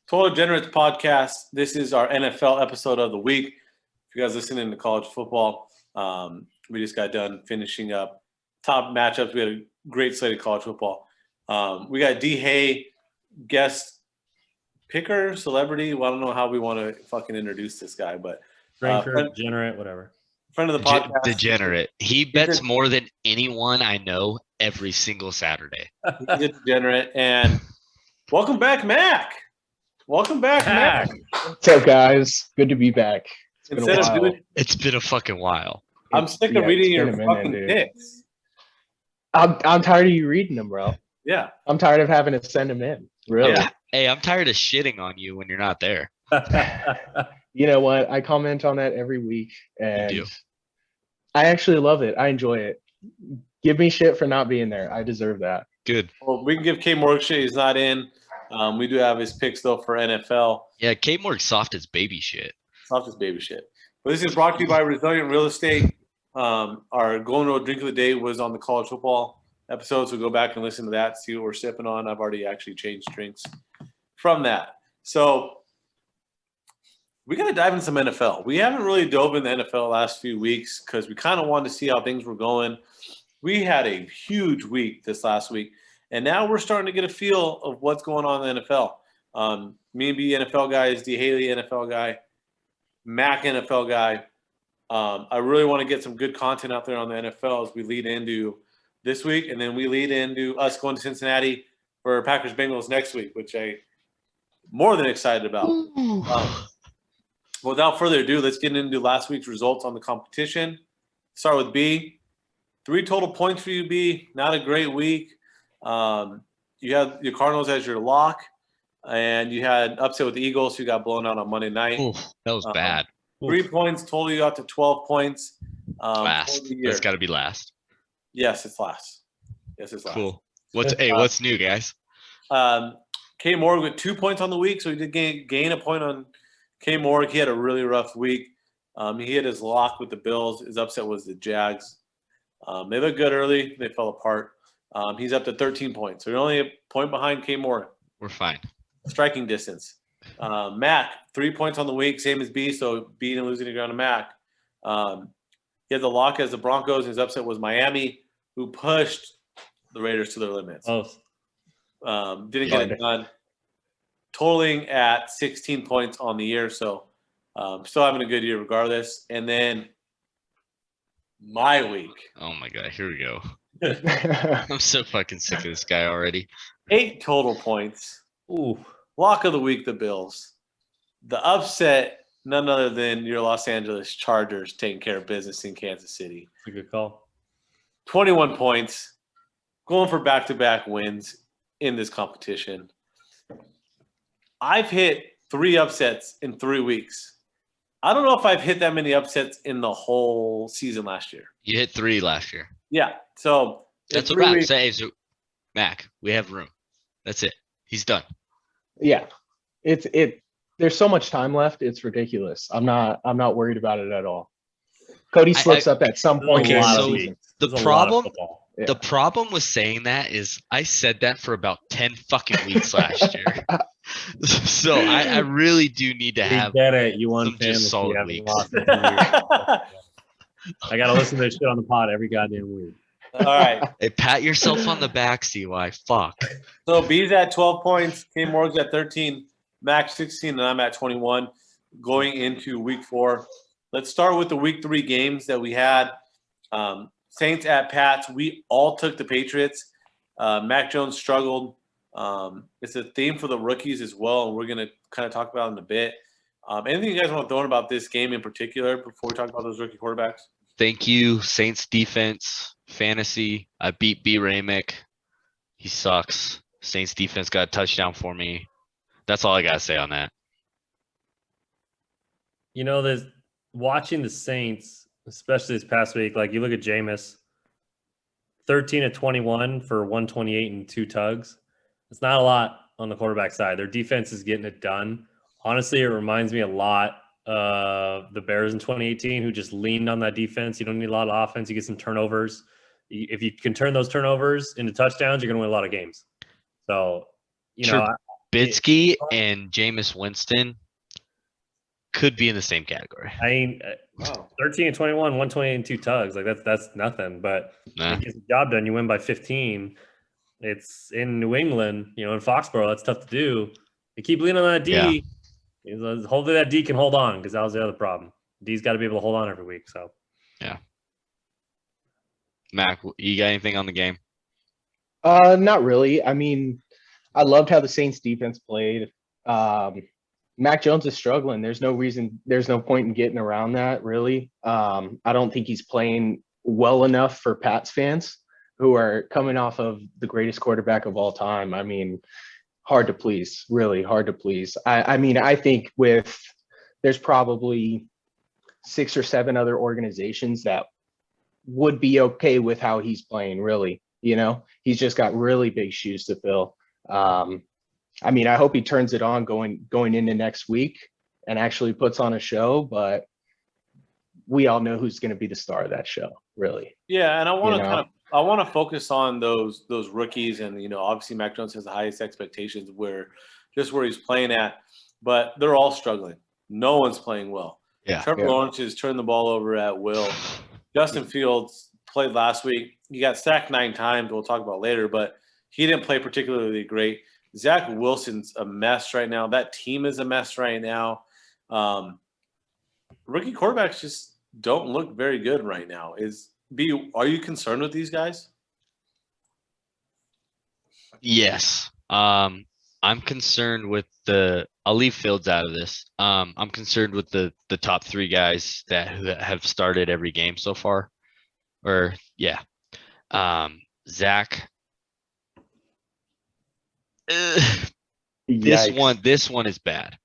Total Degenerates podcast. This is our NFL episode of the week. If you guys listening to college football, we just got done finishing up top matchups. We had a great slate of college football. We got D. Hay, guest picker, celebrity. Well, I don't know how we want to fucking introduce this guy, but drinker, degenerate, whatever. Friend of the podcast. Degenerate. He bets more than anyone I know every single Saturday. He's a degenerate. And welcome back, Mac. Welcome back, Mac. What's up, guys? Good to be back. It's been a fucking while. I'm sick of reading your fucking picks. I'm tired of you reading them, bro. Yeah. I'm tired of having to send them in. Really. Yeah. Hey, I'm tired of shitting on you when you're not there. You know what? I comment on that every week, and You do. I actually love it. I enjoy it. Give me shit for not being there. I deserve that. Good. Well, we can give K Morgan shit. He's not in. We do have his picks, though, for NFL. Yeah, Kate Morg's soft as baby shit. Soft as baby shit. But this is brought to you by Resilient Real Estate. Our Golden Road Drink of the Day was on the college football episode, so go back and listen to that, see what we're sipping on. I've already actually changed drinks from that. So we got to dive into some NFL. We haven't really dove into the NFL the last few weeks because we kind of wanted to see how things were going. We had a huge week this last week. And now we're starting to get a feel of what's going on in the NFL. Me and B NFL guys, D Haley NFL guy, Mac NFL guy. I really want to get some good content out there on the NFL as we lead into this week, and then we lead into us going to Cincinnati for Packers Bengals next week, which I'm more than excited about. Without further ado, let's get into last week's results on the competition. Start with B. 3 total points for you, B. Not a great week. You had your Cardinals as your lock, and you had upset with the Eagles, who got blown out on Monday night. Oof, that was bad. 3 points, total you out to 12 points. Last. That's got to be last. Yes, it's last. Cool. What's new, guys? K. Morg with 2 points on the week, so he did gain a point on K. Morg. He had a really rough week. He had his lock with the Bills. His upset was the Jags. They looked good early. They fell apart. He's up to 13 points. So you're only a point behind K. Morgan. We're fine. Striking distance. Mac, 3 points on the week, same as B, so B didn't lose any ground to Mac. He had the lock as the Broncos. His upset was Miami, who pushed the Raiders to their limits. Didn't get it done. Totaling at 16 points on the year, so still having a good year regardless. And then my week. Oh, my God. Here we go. I'm so fucking sick of this guy already. 8 total points. Ooh. Lock of the week, the Bills. The upset, none other than your Los Angeles Chargers taking care of business in Kansas City. That's a good call. 21 points. Going for back-to-back wins in this competition. I've hit 3 upsets in 3 weeks. I don't know if I've hit that many upsets in the whole season last year. You hit 3 last year. Yeah, so that's a wrap. So, Mac, we have room. That's it. He's done. Yeah, there's so much time left. It's ridiculous. I'm not worried about it at all. Cody slips up at some point. Okay, so season. the problem with saying that is I said that for about 10 fucking weeks last year. So I really do need to have get it. You won some just solid weeks. I gotta listen to this shit on the pod every goddamn week. All right. Hey, pat yourself on the back, CY. Fuck. So B's at 12 points, K. Morg's at 13, Max 16, and I'm at 21 going into week 4. Let's start with the week 3 games that we had. Saints at Pats. We all took the Patriots. Mac Jones struggled. It's a theme for the rookies as well, and we're going to kind of talk about it in a bit. Anything you guys want to throw in about this game in particular before we talk about those rookie quarterbacks? Thank you, Saints defense, fantasy. I beat B. Ramick. He sucks. Saints defense got a touchdown for me. That's all I got to say on that. You know, there's watching the Saints, especially this past week, like you look at Jameis, 13 of 21 for 128 and 2 tugs. It's not a lot on the quarterback side. Their defense is getting it done. Honestly, it reminds me a lot of the Bears in 2018, who just leaned on that defense. You don't need a lot of offense. You get some turnovers. If you can turn those turnovers into touchdowns, you're going to win a lot of games. So, you know, Trubisky and Jameis Winston could be in the same category. I mean, Wow. 13 and 21, 128 and 2 tugs. Like that's nothing. But Nah. it gets the job done. You win by 15. It's in New England, in Foxborough. That's tough to do. You keep leaning on that D. Hopefully that D can hold on, because that was the other problem. D's got to be able to hold on every week. So Yeah. Mac, you got anything on the game? Not really. I mean, I loved how the Saints defense played. Mac Jones is struggling. There's no point in getting around that, really. I don't think he's playing well enough for Pats fans who are coming off of the greatest quarterback of all time. I mean, hard to please, really hard to please. I mean, I think there's probably 6 or 7 other organizations that would be okay with how he's playing, really. He's just got really big shoes to fill. I mean, I hope he turns it on going into next week and actually puts on a show, but we all know who's going to be the star of that show, really. Yeah, and I want to focus on those rookies, and obviously Mac Jones has the highest expectations where he's playing at, but they're all struggling. No one's playing well. Yeah. Trevor Lawrence has turned the ball over at will. Justin Fields played last week. He got sacked 9 times. We'll talk about later, but he didn't play particularly great. Zach Wilson's a mess right now. That team is a mess right now. Rookie quarterbacks just don't look very good right now. Are you concerned with these guys? Yes. I'm concerned with I'll leave Fields out of this. I'm concerned with the top 3 guys that have started every game so far. Zach. This one is bad.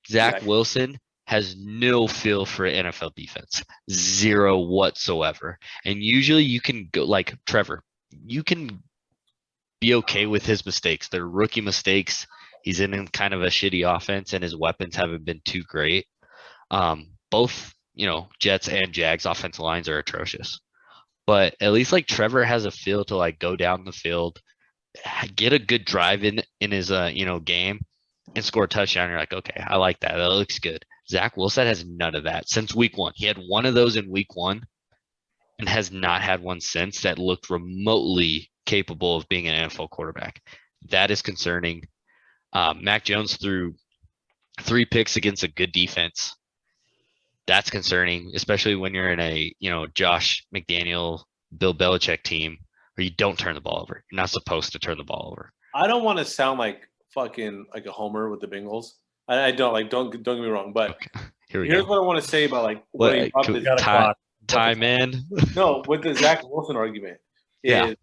Zach Wilson has no feel for NFL defense. 0 whatsoever. And usually you can go like Trevor, you can be okay with his mistakes. They're rookie mistakes. He's in kind of a shitty offense and his weapons haven't been too great. Both, Jets and Jags offensive lines are atrocious. But at least like Trevor has a feel to like go down the field, get a good drive in his game and score a touchdown. You're like, okay, I like that. That looks good. Zach Wilson has none of that since week 1. He had one of those in week 1 and has not had one since that looked remotely capable of being an NFL quarterback. That is concerning. Mac Jones threw 3 picks against a good defense. That's concerning, especially when you're in a, Josh McDaniel, Bill Belichick team where you don't turn the ball over. You're not supposed to turn the ball over. I don't want to sound like fucking like a homer with the Bengals. I don't don't get me wrong, but Okay. Here's what I want to say about like time in. No, with the Zach Wilson argument is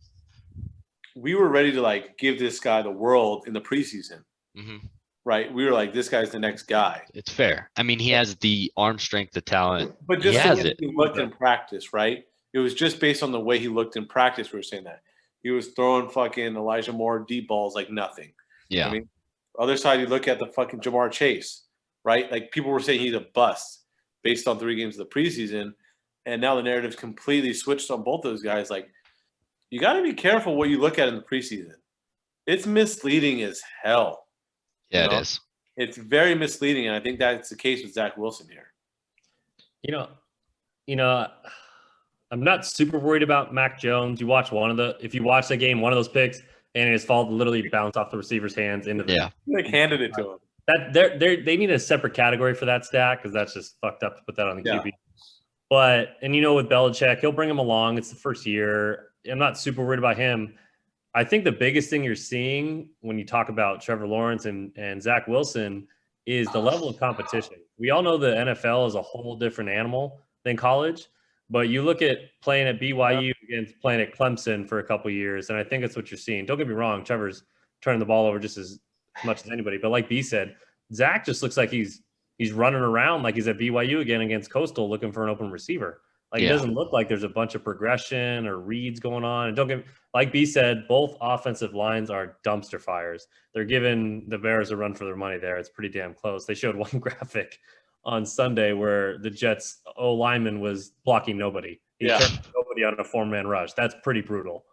we were ready to like give this guy the world in the preseason. Mm-hmm. Right? We were like, this guy's the next guy. It's fair. I mean, he has the arm strength, the talent. But just the way he looked in practice, right? It was just based on the way he looked in practice. We were saying that. He was throwing fucking Elijah Moore deep balls like nothing. Yeah. I mean, other side, you look at the fucking Jamar Chase, right? Like people were saying he's a bust based on 3 games of the preseason. And now the narrative's completely switched on both those guys. Like, you got to be careful what you look at in the preseason. It's misleading as hell. Yeah, it is. It's very misleading, and I think that's the case with Zach Wilson here. I'm not super worried about Mac Jones. If you watch the game, one of those picks, and his fall literally bounced off the receiver's hands into the Like handed it to him. That they need a separate category for that stat because that's just fucked up to put that on the QB. But with Belichick, he'll bring him along. It's the first year. I'm not super worried about him. I think the biggest thing you're seeing when you talk about Trevor Lawrence and Zach Wilson is the level of competition. We all know the NFL is a whole different animal than college, but you look at playing at BYU against playing at Clemson for a couple of years, and I think that's what you're seeing. Don't get me wrong, Trevor's turning the ball over just as much as anybody, but like B said, Zach just looks like he's running around like he's at BYU again against Coastal looking for an open receiver. Like it doesn't look like there's a bunch of progression or reads going on. And like B said, both offensive lines are dumpster fires. They're giving the Bears a run for their money there. It's pretty damn close. They showed one graphic on Sunday where the Jets O lineman was blocking nobody. He turned nobody on a 4-man rush. That's pretty brutal.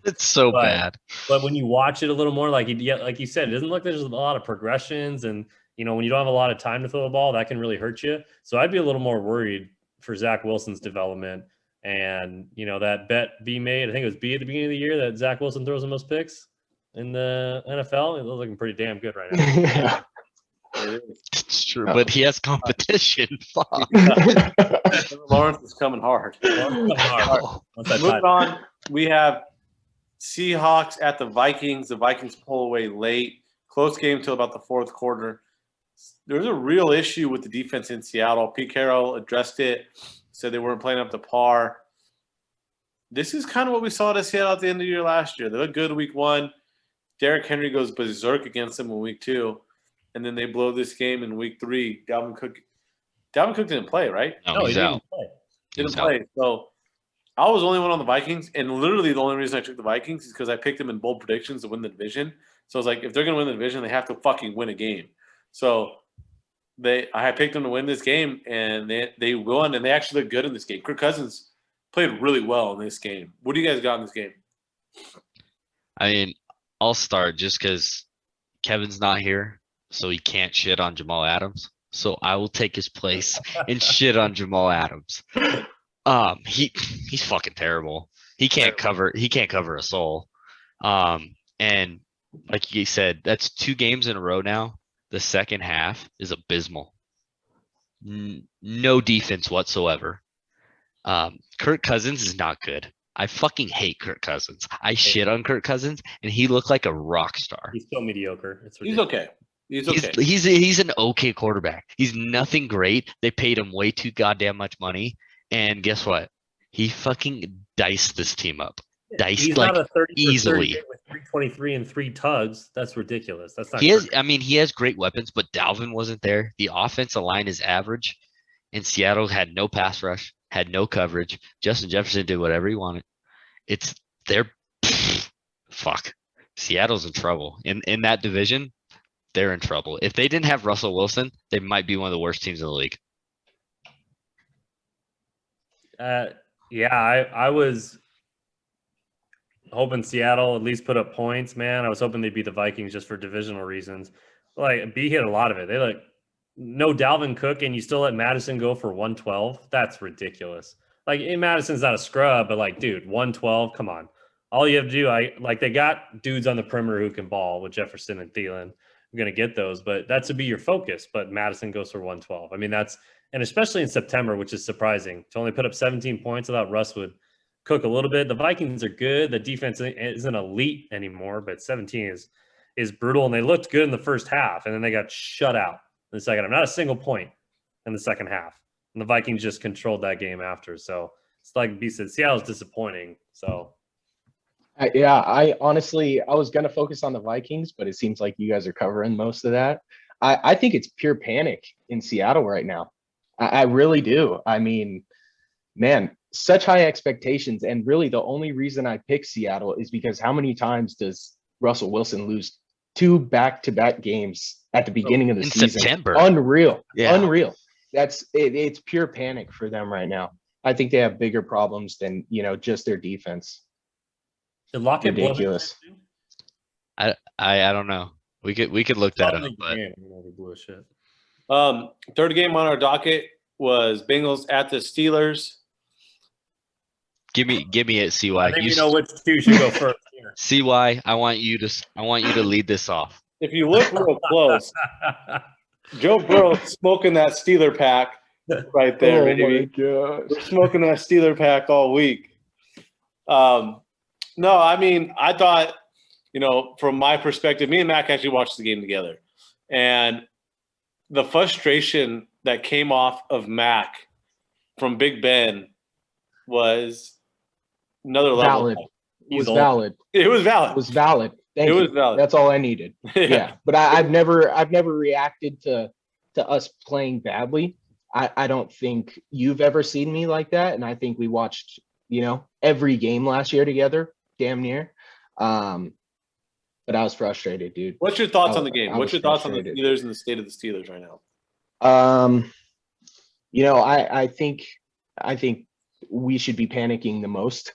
It's so But- bad. But when you watch it a little more, like you said, it doesn't look like there's a lot of progressions, and when you don't have a lot of time to throw the ball, that can really hurt you. So I'd be a little more worried for Zach Wilson's development. And that bet B made, I think it was B at the beginning of the year, that Zach Wilson throws the most picks in the NFL. It looks looking pretty damn good right now. Yeah. It's true, No. but he has competition. Fuck. Lawrence is coming hard. Coming hard. Oh, Once that Moving time- on, we have Seahawks at the Vikings. The Vikings pull away late. Close game till about the fourth quarter. There's a real issue with the defense in Seattle. Pete Carroll addressed it, said they weren't playing up to par. This is kind of what we saw to Seattle at the end of the year last year. They looked good week 1. Derrick Henry goes berserk against them in week 2. And then they blow this game in week 3. Dalvin Cook didn't play, right? no, No, he he's didn't out. play. He's Didn't out. play. So I was the only one on the Vikings, and literally the only reason I took the Vikings is because I picked them in bold predictions to win the division. So I was like, if they're going to win the division, they have to fucking win a game. So I had picked them to win this game, and they won, and they actually looked good in this game. Kirk Cousins played really well in this game. What do you guys got in this game? I mean, I'll start just because Kevin's not here, so he can't shit on Jamal Adams. So I will take his place and shit on Jamal Adams. He's fucking terrible. He can't cover a soul. And like you said, that's 2 games in a row now. The second half is abysmal. No defense whatsoever. Kirk Cousins is not good. I fucking hate Kirk Cousins. I shit on Kirk Cousins, and he looked like a rock star. He's still mediocre. It's He's ridiculous. okay. He's okay. He's an okay quarterback. He's nothing great. They paid him way too goddamn much money, and guess what? He fucking diced this team up. Diced He's like not a 30 for 30 easily. hit with 323 and 3 tugs. That's ridiculous. That's not. He has. Kirk. I mean, he has great weapons, but Dalvin wasn't there. The offensive line is average, and Seattle had no pass rush, had no coverage. Justin Jefferson did whatever he wanted. They're fuck. Seattle's in trouble in that division. They're in trouble. If they didn't have Russell Wilson, they might be one of the worst teams in the league. Yeah, I was hoping Seattle at least put up points, man. I was hoping they'd beat the Vikings just for divisional reasons. Like B hit a lot of it. They no Dalvin Cook, and you still let Madison go for 112. That's ridiculous. Like Madison's not a scrub, but dude, 112. Come on. All you have to do, they got dudes on the perimeter who can ball with Jefferson and Thielen. I'm gonna get those, but that should be your focus. But Madison goes for 112. I mean, and especially in September, which is surprising to only put up 17 points without Russ would cook a little bit. The Vikings are good. The defense isn't elite anymore, but 17 is brutal, and they looked good in the first half, and then they got shut out in the second half. Not a single point in the second half, and the Vikings just controlled that game after. So it's like B said, Seattle's disappointing. So. I honestly, I was going to focus on the Vikings, but it seems like you guys are covering most of that. I think it's pure panic in Seattle right now. I really do. I mean, man, such high expectations. And really the only reason I picked Seattle is because how many times does Russell Wilson lose 2 back-to-back games at the beginning of the season? September. Unreal. Yeah. Unreal. It's pure panic for them right now. I think they have bigger problems than, just their defense. Did Lockett blow his Ridiculous. shit too? I don't know. We could look that up, Probably but game, he blew his shit. Third game on our docket was Bengals at the Steelers. give me it, CY. I think we know which two should go first here. CY, I want you to lead this off. If you look real close, Joe Burrow smoking that Steeler pack right there, baby. gosh. We're smoking that Steeler pack all week. No, I mean, I thought, from my perspective, me and Mac actually watched the game together. And the frustration that came off of Mac from Big Ben was another level. Valid. It was old. valid. It was valid. It was valid. Thank It you. was valid. That's all I needed. Yeah. But I've never reacted to us playing badly. I don't think you've ever seen me like that. And I think we watched, every game last year together, damn near. But I was frustrated, dude. What's your thoughts on the game? I What's was your thoughts on the frustrated. Steelers and the state of the Steelers right now? I think we should be panicking the most.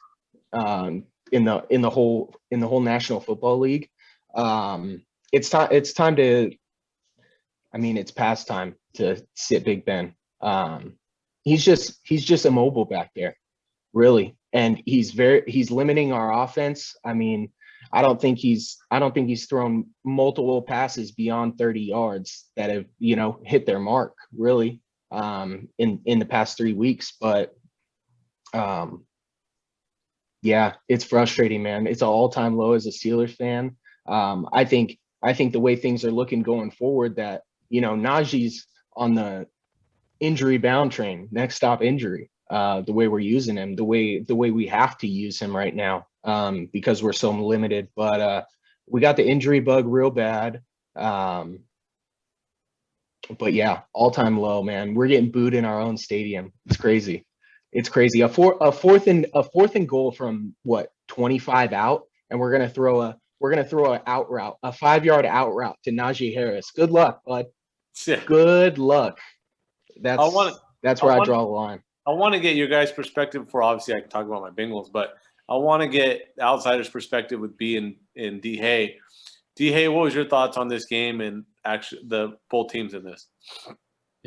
in the whole National Football League. It's time to. I mean, it's past time to sit Big Ben. He's just immobile back there, really, and he's limiting our offense. I mean, I don't think he's thrown multiple passes beyond 30 yards that have hit their mark, really, in the past 3 weeks. But yeah, it's frustrating, man. It's an all-time low as a Steelers fan. I think the way things are looking going forward, that Najee's on the injury bound train, next stop injury. The way we're using him, the way we have to use him right now, because we're so limited. But we got the injury bug real bad. But yeah, all-time low, man. We're getting booed in our own stadium. It's crazy. It's crazy. A fourth and goal from what, 25 out, and we're gonna throw an out route, a 5-yard out route to Najee Harris. Good luck, bud. Yeah. Good luck. That's where I draw the line. I want to get your guys' perspective before, obviously, I can talk about my Bengals, but I want to get the outsider's perspective with B and D. Hay. D. Hay, what was your thoughts on this game and actually both teams in this?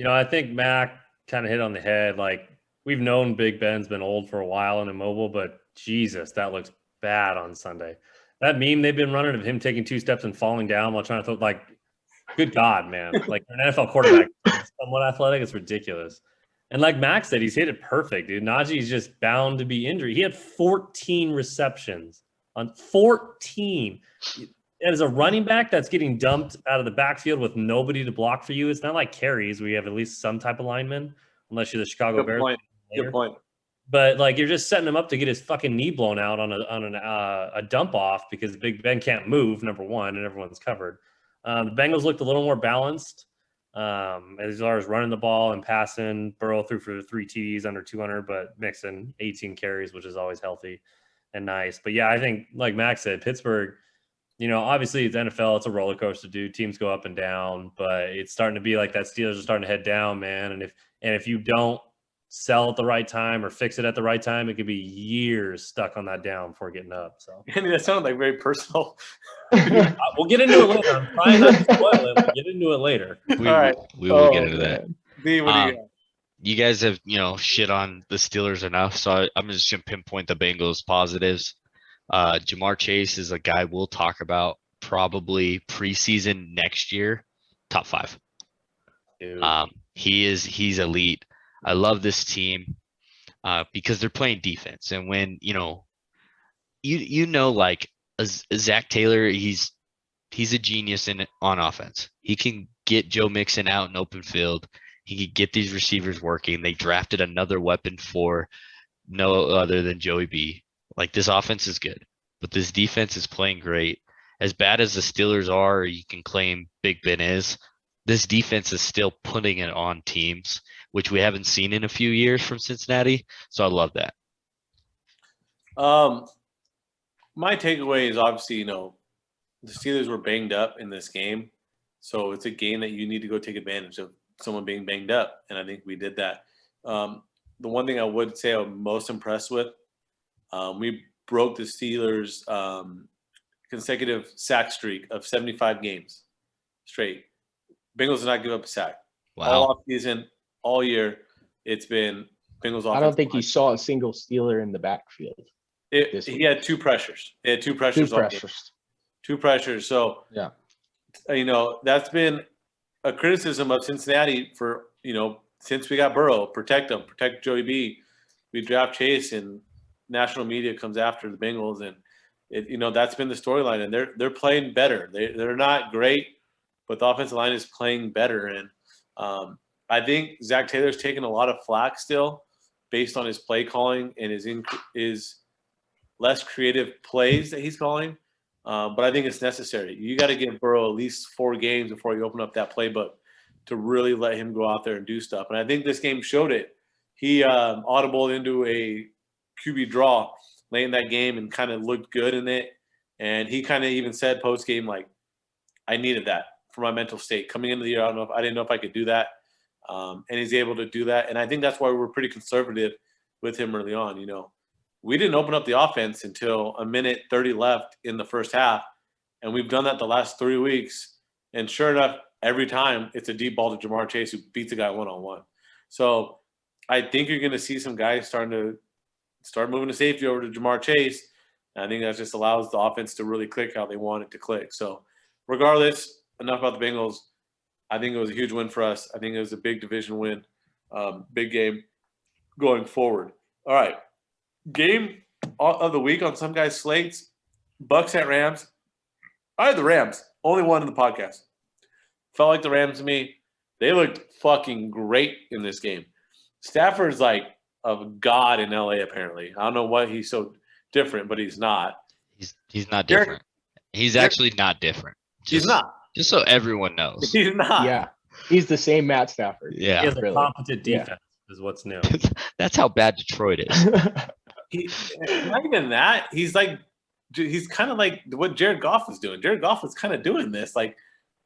I think Mac kind of hit on the head. Like, we've known Big Ben's been old for a while and immobile, but Jesus, that looks bad on Sunday. That meme they've been running of him taking 2 steps and falling down while trying to throw, like, good God, man. Like, an NFL quarterback, somewhat athletic, it's ridiculous. And like Max said, he's hit it perfect, dude. Najee's just bound to be injured. He had 14 receptions on 14. As a running back that's getting dumped out of the backfield with nobody to block for you, it's not like carries where you have at least some type of lineman, unless you're the Chicago Bears. Good point. But like, you're just setting him up to get his fucking knee blown out on a dump off because Big Ben can't move, number one, and everyone's covered. The Bengals looked a little more balanced. As far as running the ball and passing. Burrow threw for 3 TDs under 200, but Mixon 18 carries, which is always healthy and nice. But yeah, I think like Max said, Pittsburgh, obviously it's NFL, it's a roller coaster, dude. Teams go up and down, but it's starting to be like that. Steelers are starting to head down, man. And if you don't sell at the right time or fix it at the right time, it could be years stuck on that down before getting up. So Andy, that sounded like very personal. We'll get into it later. I'm trying not to spoil it. We'll get into it later. We will get into that. D, what do you got? You guys have shit on the Steelers enough, so I'm just gonna pinpoint the Bengals positives. Jamar Chase is a guy we'll talk about probably preseason next year, top 5. Dude. He's elite. I love this team because they're playing defense, and when like a Zach Taylor, he's a genius on offense. He can get Joe Mixon out in open field. He could get these receivers working. They drafted another weapon for no other than Joey B. Like, this offense is good, but this defense is playing great. As bad as the Steelers are, you can claim Big Ben is, this defense is still putting it on teams, which we haven't seen in a few years from Cincinnati. So I love that. My takeaway is obviously, the Steelers were banged up in this game. So it's a game that you need to go take advantage of someone being banged up. And I think we did that. The one thing I would say I'm most impressed with, we broke the Steelers' consecutive sack streak of 75 games straight. Bengals did not give up a sack. Wow. All off season, all year, it's been Bengals offense. I don't think you saw a single Steeler in the backfield. He had 2 pressures. He had 2 pressures. 2 pressures. 2 pressures. So, yeah, that's been a criticism of Cincinnati for, since we got Burrow. Protect them, protect Joey B. We draft Chase, and national media comes after the Bengals, and that's been the storyline. And they're playing better. They're not great, but the offensive line is playing better. And I think Zach Taylor's taken a lot of flack still, based on his play calling and his less creative plays that he's calling. But I think it's necessary. You got to give Burrow at least 4 games before you open up that playbook to really let him go out there and do stuff. And I think this game showed it. He audibled into a QB draw late in that game and kind of looked good in it. And he kind of even said post-game, like, I needed that for my mental state. Coming into the year, I didn't know if I could do that. And he's able to do that. And I think that's why we're pretty conservative with him early on. we didn't open up the offense until a minute 30 left in the first half. And we've done that the last 3 weeks. And sure enough, every time it's a deep ball to Jamar Chase who beats a guy one-on-one. So I think you're going to see some guys starting to start moving to safety over to Jamar Chase. And I think that just allows the offense to really click how they want it to click. So regardless, enough about the Bengals. I think it was a huge win for us. I think it was a big division win, big game going forward. All right. Game of the week on some guys' slates, Bucks at Rams. I had the Rams, only one in the podcast. Felt like the Rams to me. They looked fucking great in this game. Stafford's like a god in LA, apparently. I don't know why he's so different, but he's not. He's not different. He's actually not different. He's not. Just so everyone knows. He's not. Yeah, he's the same Matt Stafford. He Yeah. has a really. competent defense, is what's new. That's how bad Detroit is. Not even that. He's kind of like what Jared Goff was doing. Jared Goff was kind of doing this like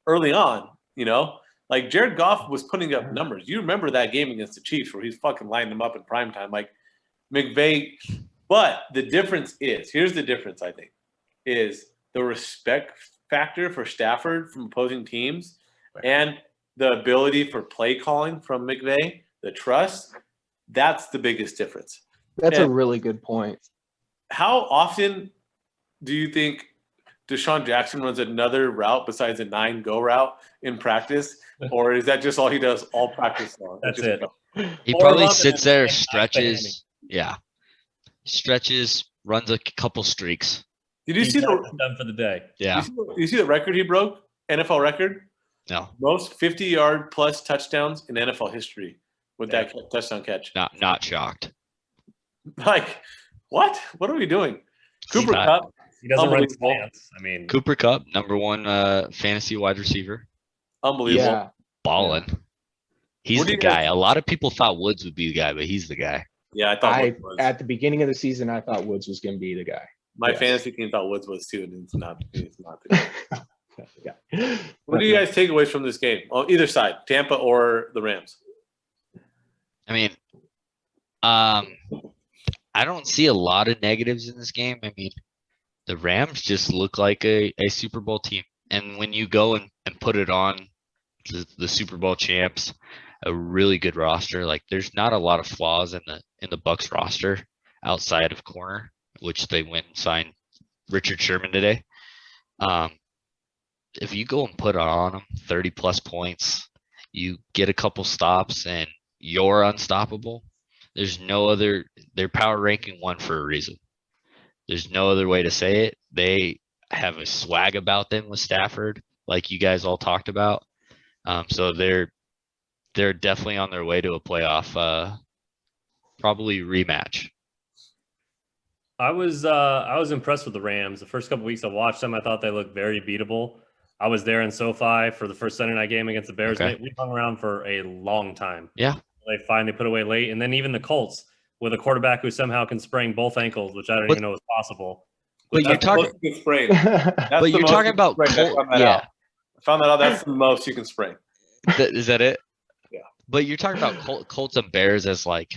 early on, you know? Like Jared Goff was putting up numbers. You remember that game against the Chiefs where he's fucking lining them up in primetime. Like McVay. But the difference is, here's the difference, I think, is the respect factor for Stafford from opposing teams and the ability for play calling from McVay, the trust. That's the biggest difference. That's a And really good point. how often do you think Deshaun Jackson runs another route besides a 9-go route in practice? Or is that just all he does all practice long? That's Just it. go. He Or probably London sits is there, like stretches. Yeah. Stretches, runs a couple streaks. Did you He's see done the for the day. Yeah. you see the record he broke? NFL record? No, Most 50-yard plus touchdowns in NFL history with that touchdown catch. not shocked. Like, what? What are we doing? Cooper not. Kupp. He doesn't run Unbelievable. slants. I mean, Cooper Kupp, #1 fantasy wide receiver. Unbelievable. Yeah, Balling. He's What do the you guys- guy. A lot of people thought Woods would be the guy, but he's the guy. Yeah, I thought Woods was. at the beginning of the season, I thought Woods was going to be the guy. My yes. fantasy team thought Woods was too, and it's not. It's not the guy. Yeah. What do you guys take away from this game? On either side, Tampa or the Rams? I mean, I don't see a lot of negatives in this game. I mean, the Rams just look like a Super Bowl team. And when you go and put it on the Super Bowl champs, a really good roster. Like there's not a lot of flaws in the Bucks roster outside of corner, which they went and signed Richard Sherman today. If you go and put on them 30 plus points, you get a couple stops and you're unstoppable. There's no other, they're power ranking 1 for a reason. There's no other way to say it. They have a swag about them with Stafford, like you guys all talked about. So they're definitely on their way to a playoff, probably rematch. I was impressed with the Rams. The first couple weeks I watched them, I thought they looked very beatable. I was there in SoFi for the first Sunday night game against the Bears. Okay. We hung around for a long time. Yeah. They finally put away late. And then even the Colts with a quarterback who somehow can sprain both ankles, which I don't even know is possible. But you're That's the talking, most you can sprain. That's but the you're most talking you can about sprain. I Col- found that yeah. out. I found that out. That's the most you can sprain. Is that it? Yeah. But you're talking about Colts and Bears as like,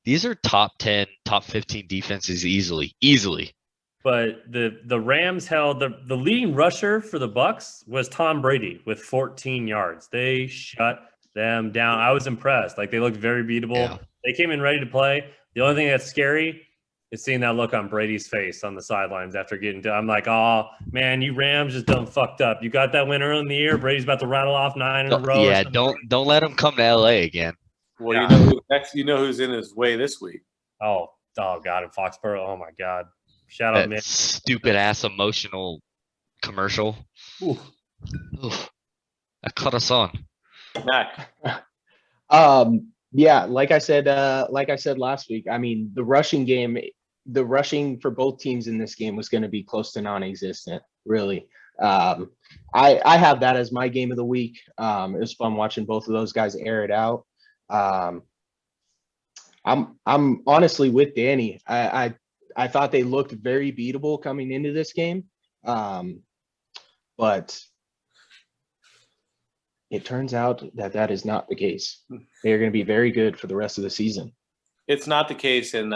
these are top 10, top 15 defenses easily. But the Rams held the leading rusher for the Bucks was Tom Brady with 14 yards. They shut them down. I was impressed. Like they looked very beatable. Yeah. They came in ready to play. The only thing that's scary is seeing that look on Brady's face on the sidelines after getting to. I'm like, oh man, you Rams just done fucked up. You got that win early in the year. Brady's about to rattle off 9 in a row. Yeah, don't let them come to LA again. Well, Yeah. you know who next. You know who's in his way this week. Oh God, in Foxborough. Oh my God. Shout out, That man. stupid ass emotional commercial. Oof. Oof. That cut us on. Mac, Yeah, like I said last week, I mean, the rushing for both teams in this game was going to be close to non-existent, really. I have that as my game of the week. It was fun watching both of those guys air it out. I'm honestly with Danny. I thought they looked very beatable coming into this game. But it turns out that is not the case. They are going to be very good for the rest of the season. it's not the case, and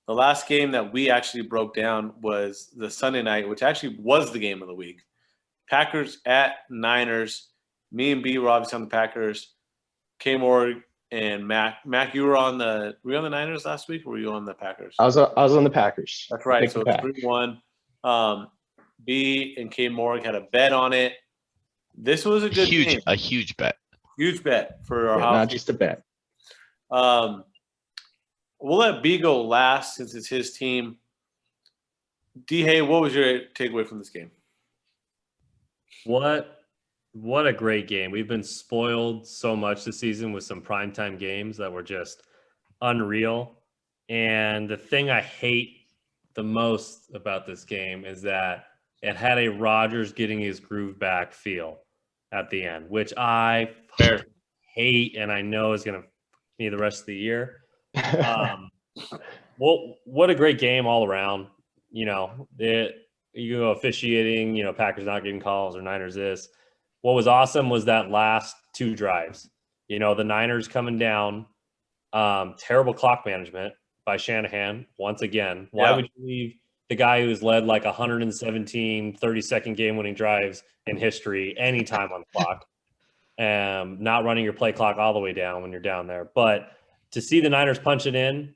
The last game that we actually broke down was the Sunday night, which actually was the game of the week. Packers at Niners. Me and B were obviously on the Packers. K Morg and Mac. Mac, you were on the Niners last week, or were you on the Packers? I was on the Packers. That's right. Pick So the it's Pack. 3-1. B and K Morg had a bet on it. This was a good game. A huge bet. Huge bet for our Yeah, house. not just a bet. We'll let B go last since it's his team. D. Hay, what was your takeaway from this game? What a great game. We've been spoiled so much this season with some primetime games that were just unreal. And the thing I hate the most about this game is that it had a Rodgers getting his groove back feel at the end, which I hate and I know is going to be the rest of the year. Well, what a great game all around. You know, you go officiating, you know, Packers not getting calls or Niners this. What was awesome was that last 2 drives. You know, the Niners coming down, terrible clock management by Shanahan once again. Why would you leave the guy who's led like 117 30-second game-winning drives in history anytime on the clock, not running your play clock all the way down when you're down there? But to see the Niners punch it in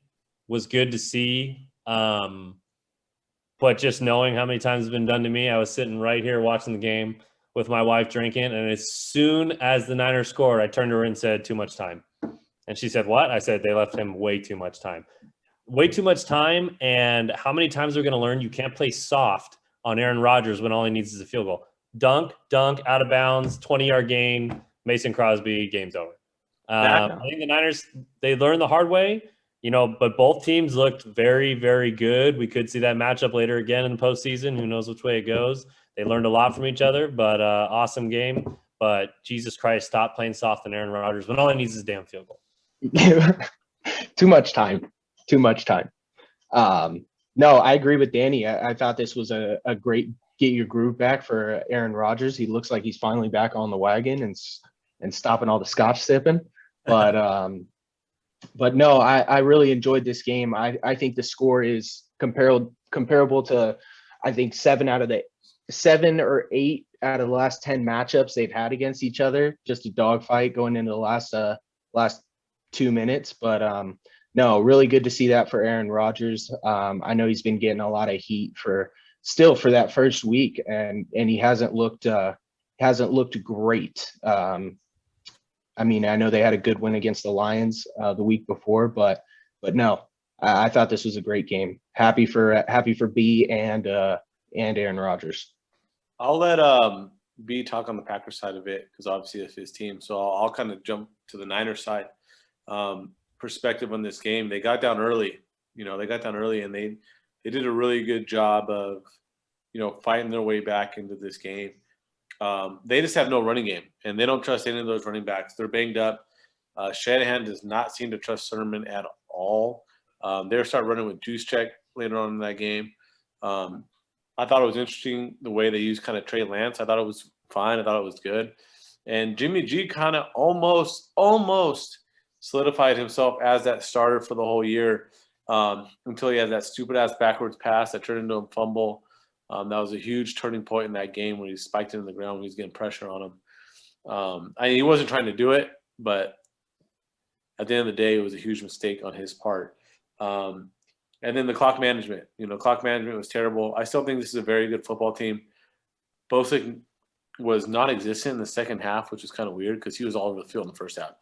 was good to see. But just knowing how many times it's been done to me, I was sitting right here watching the game with my wife drinking, and as soon as the Niners scored, I turned to her and said, "Too much time." And she said, "What?" I said, "They left him way too much time." Way too much time, and how many times are we going to learn you can't play soft on Aaron Rodgers when all he needs is a field goal? Dunk, out of bounds, 20-yard gain, Mason Crosby, game's over. I think the Niners, they learned the hard way, you know, but both teams looked very, very good. We could see that matchup later again in the postseason. Who knows which way it goes. They learned a lot from each other, but awesome game. But Jesus Christ, stop playing soft on Aaron Rodgers when all he needs is a damn field goal. Too much time. No, I agree with Danny. I thought this was a great get your groove back for Aaron Rodgers. He looks like he's finally back on the wagon and stopping all the scotch sipping. But no, I really enjoyed this game. I think the score is comparable to, I think 7 or 8 out of the last 10 matchups they've had against each other. Just a dogfight going into the last 2 minutes. But no, really good to see that for Aaron Rodgers. I know he's been getting a lot of heat for that first week, and he hasn't looked great. I mean, I know they had a good win against the Lions the week before, but no, I thought this was a great game. Happy for B and Aaron Rodgers. I'll let B talk on the Packers side of it because obviously it's his team. So I'll kind of jump to the Niners side perspective on this game. They got down early. And they did a really good job of, you know, fighting their way back into this game. They just have no running game, and they don't trust any of those running backs. They're banged up. Shanahan does not seem to trust Sermon at all. They'll start running with Juice Check later on in that game. I thought it was interesting the way they used kind of Trey Lance. I thought it was fine. I thought it was good. And Jimmy G kind of almost solidified himself as that starter for the whole year until he had that stupid-ass backwards pass that turned into a fumble. That was a huge turning point in that game when he spiked it in the ground when he was getting pressure on him. He wasn't trying to do it, but at the end of the day, it was a huge mistake on his part. And then the clock management. Clock management was terrible. I still think this is a very good football team. Bosick was non-existent in the second half, which is kind of weird because he was all over the field in the first half,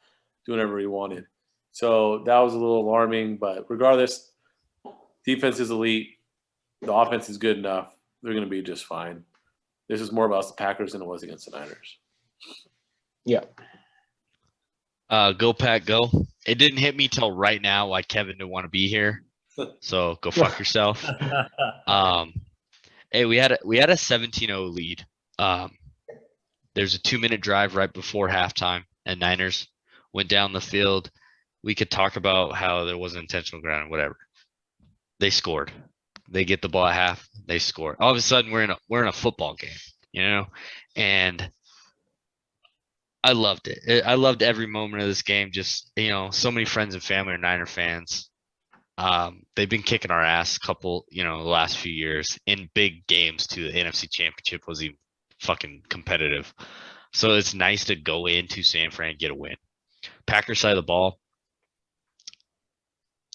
doing whatever he wanted. So that was a little alarming. But regardless, defense is elite. The offense is good enough. They're going to be just fine. This is more about the Packers than it was against the Niners. Yeah. Go Pack, go. It didn't hit me till right now why Kevin didn't want to be here. So go fuck yourself. Hey, we had a 17-0 lead. There's a 2-minute drive right before halftime, and Niners went down the field. We could talk about how there wasn't intentional grounding, whatever. They scored. They get the ball at half. They score. All of a sudden, we're in a football game, and I loved it. I loved every moment of this game. Just so many friends and family are Niner fans. They've been kicking our ass the last few years in big games too. The NFC Championship was even fucking competitive. So it's nice to go into San Fran and get a win. Packers side of the ball,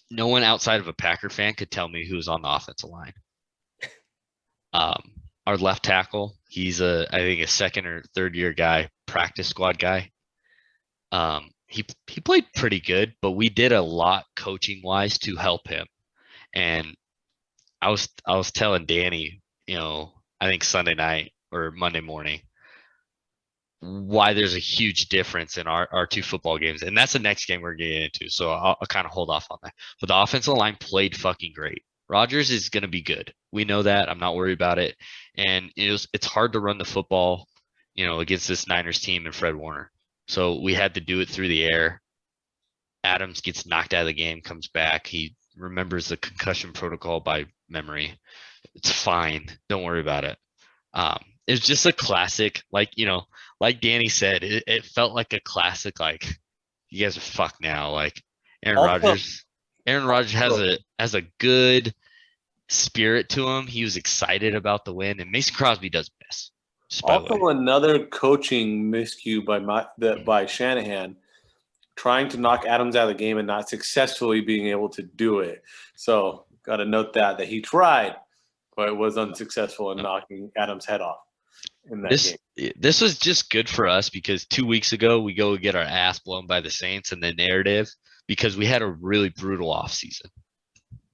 no one outside of a Packer fan could tell me who's on the offensive line. Our left tackle, he's I think a second or third year guy, practice squad guy. He played pretty good, but we did a lot coaching wise to help him. And I was telling Danny, I think Sunday night or Monday morning, why there's a huge difference in our two football games. And that's the next game we're getting into. So I'll kind of hold off on that. But the offensive line played fucking great. Rodgers is going to be good. We know that. I'm not worried about it. And it's hard to run the football, against this Niners team and Fred Warner. So we had to do it through the air. Adams gets knocked out of the game, comes back. He remembers the concussion protocol by memory. It's fine. Don't worry about it. It's just a classic, like Danny said, it felt like a classic, like you guys are fucked now. Like Aaron Rodgers has a good spirit to him. He was excited about the win, and Mason Crosby does miss. Also, another coaching miscue by Shanahan, trying to knock Adams out of the game and not successfully being able to do it. So, got to note that he tried, but it was unsuccessful in knocking Adams' head off in that game. This was just good for us because 2 weeks ago we go get our ass blown by the Saints in the narrative because we had a really brutal offseason.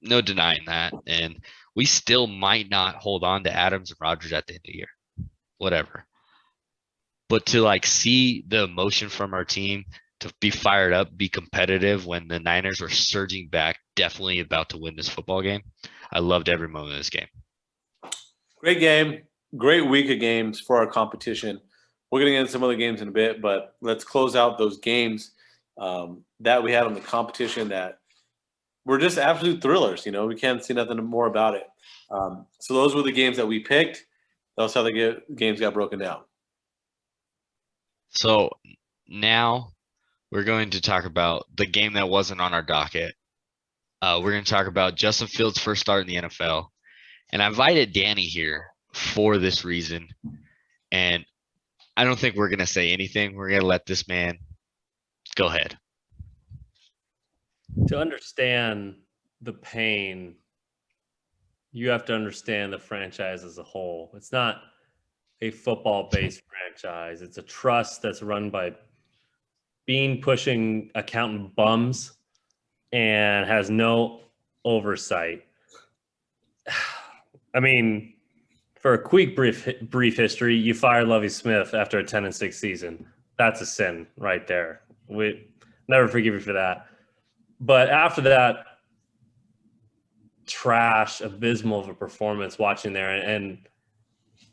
No denying that, and we still might not hold on to Adams and Rodgers at the end of the year. Whatever. But to see the emotion from our team, to be fired up, be competitive when the Niners were surging back, definitely about to win this football game. I loved every moment of this game. Great game. Great week of games for our competition. We're going to get into some other games in a bit, but let's close out those games that we had on the competition that were just absolute thrillers. We can't see nothing more about it. So those were the games that we picked. That's how the games got broken down. So now we're going to talk about the game that wasn't on our docket. We're going to talk about Justin Fields' first start in the NFL. And I invited Danny here for this reason. And I don't think we're going to say anything. We're going to let this man go ahead. To understand the pain, you have to understand the franchise as a whole. It's not a football-based franchise. It's a trust that's run by pushing accountant bums and has no oversight. I mean, for a quick brief history, you fired Lovie Smith after a 10-6 season. That's a sin right there. We never forgive you for that. But after that, trash, abysmal of a performance watching there. And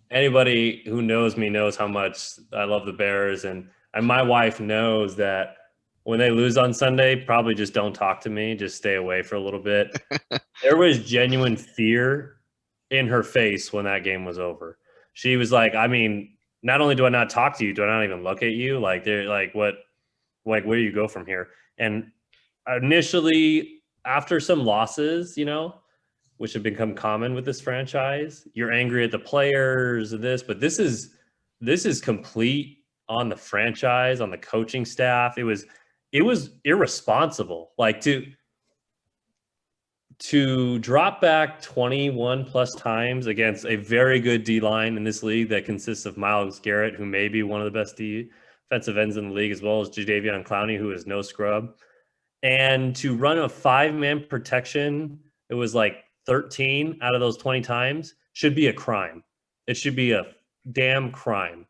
anybody who knows me knows how much I love the Bears. And my wife knows that when they lose on Sunday, probably just don't talk to me. Just stay away for a little bit. There was genuine fear in her face when that game was over. She was like, I mean, not only do I not talk to you, do I not even look at you? They're like, what, where do you go from here? And initially, after some losses, which have become common with this franchise, you're angry at the players of this, but this is complete on the franchise, on the coaching staff. It was irresponsible. To drop back 21 plus times against a very good D-line in this league that consists of Myles Garrett, who may be one of the best defensive ends in the league, as well as Jadeveon Clowney, who is no scrub. And to run a 5-man protection, it was 13 out of those 20 times, should be a crime. It should be a damn crime.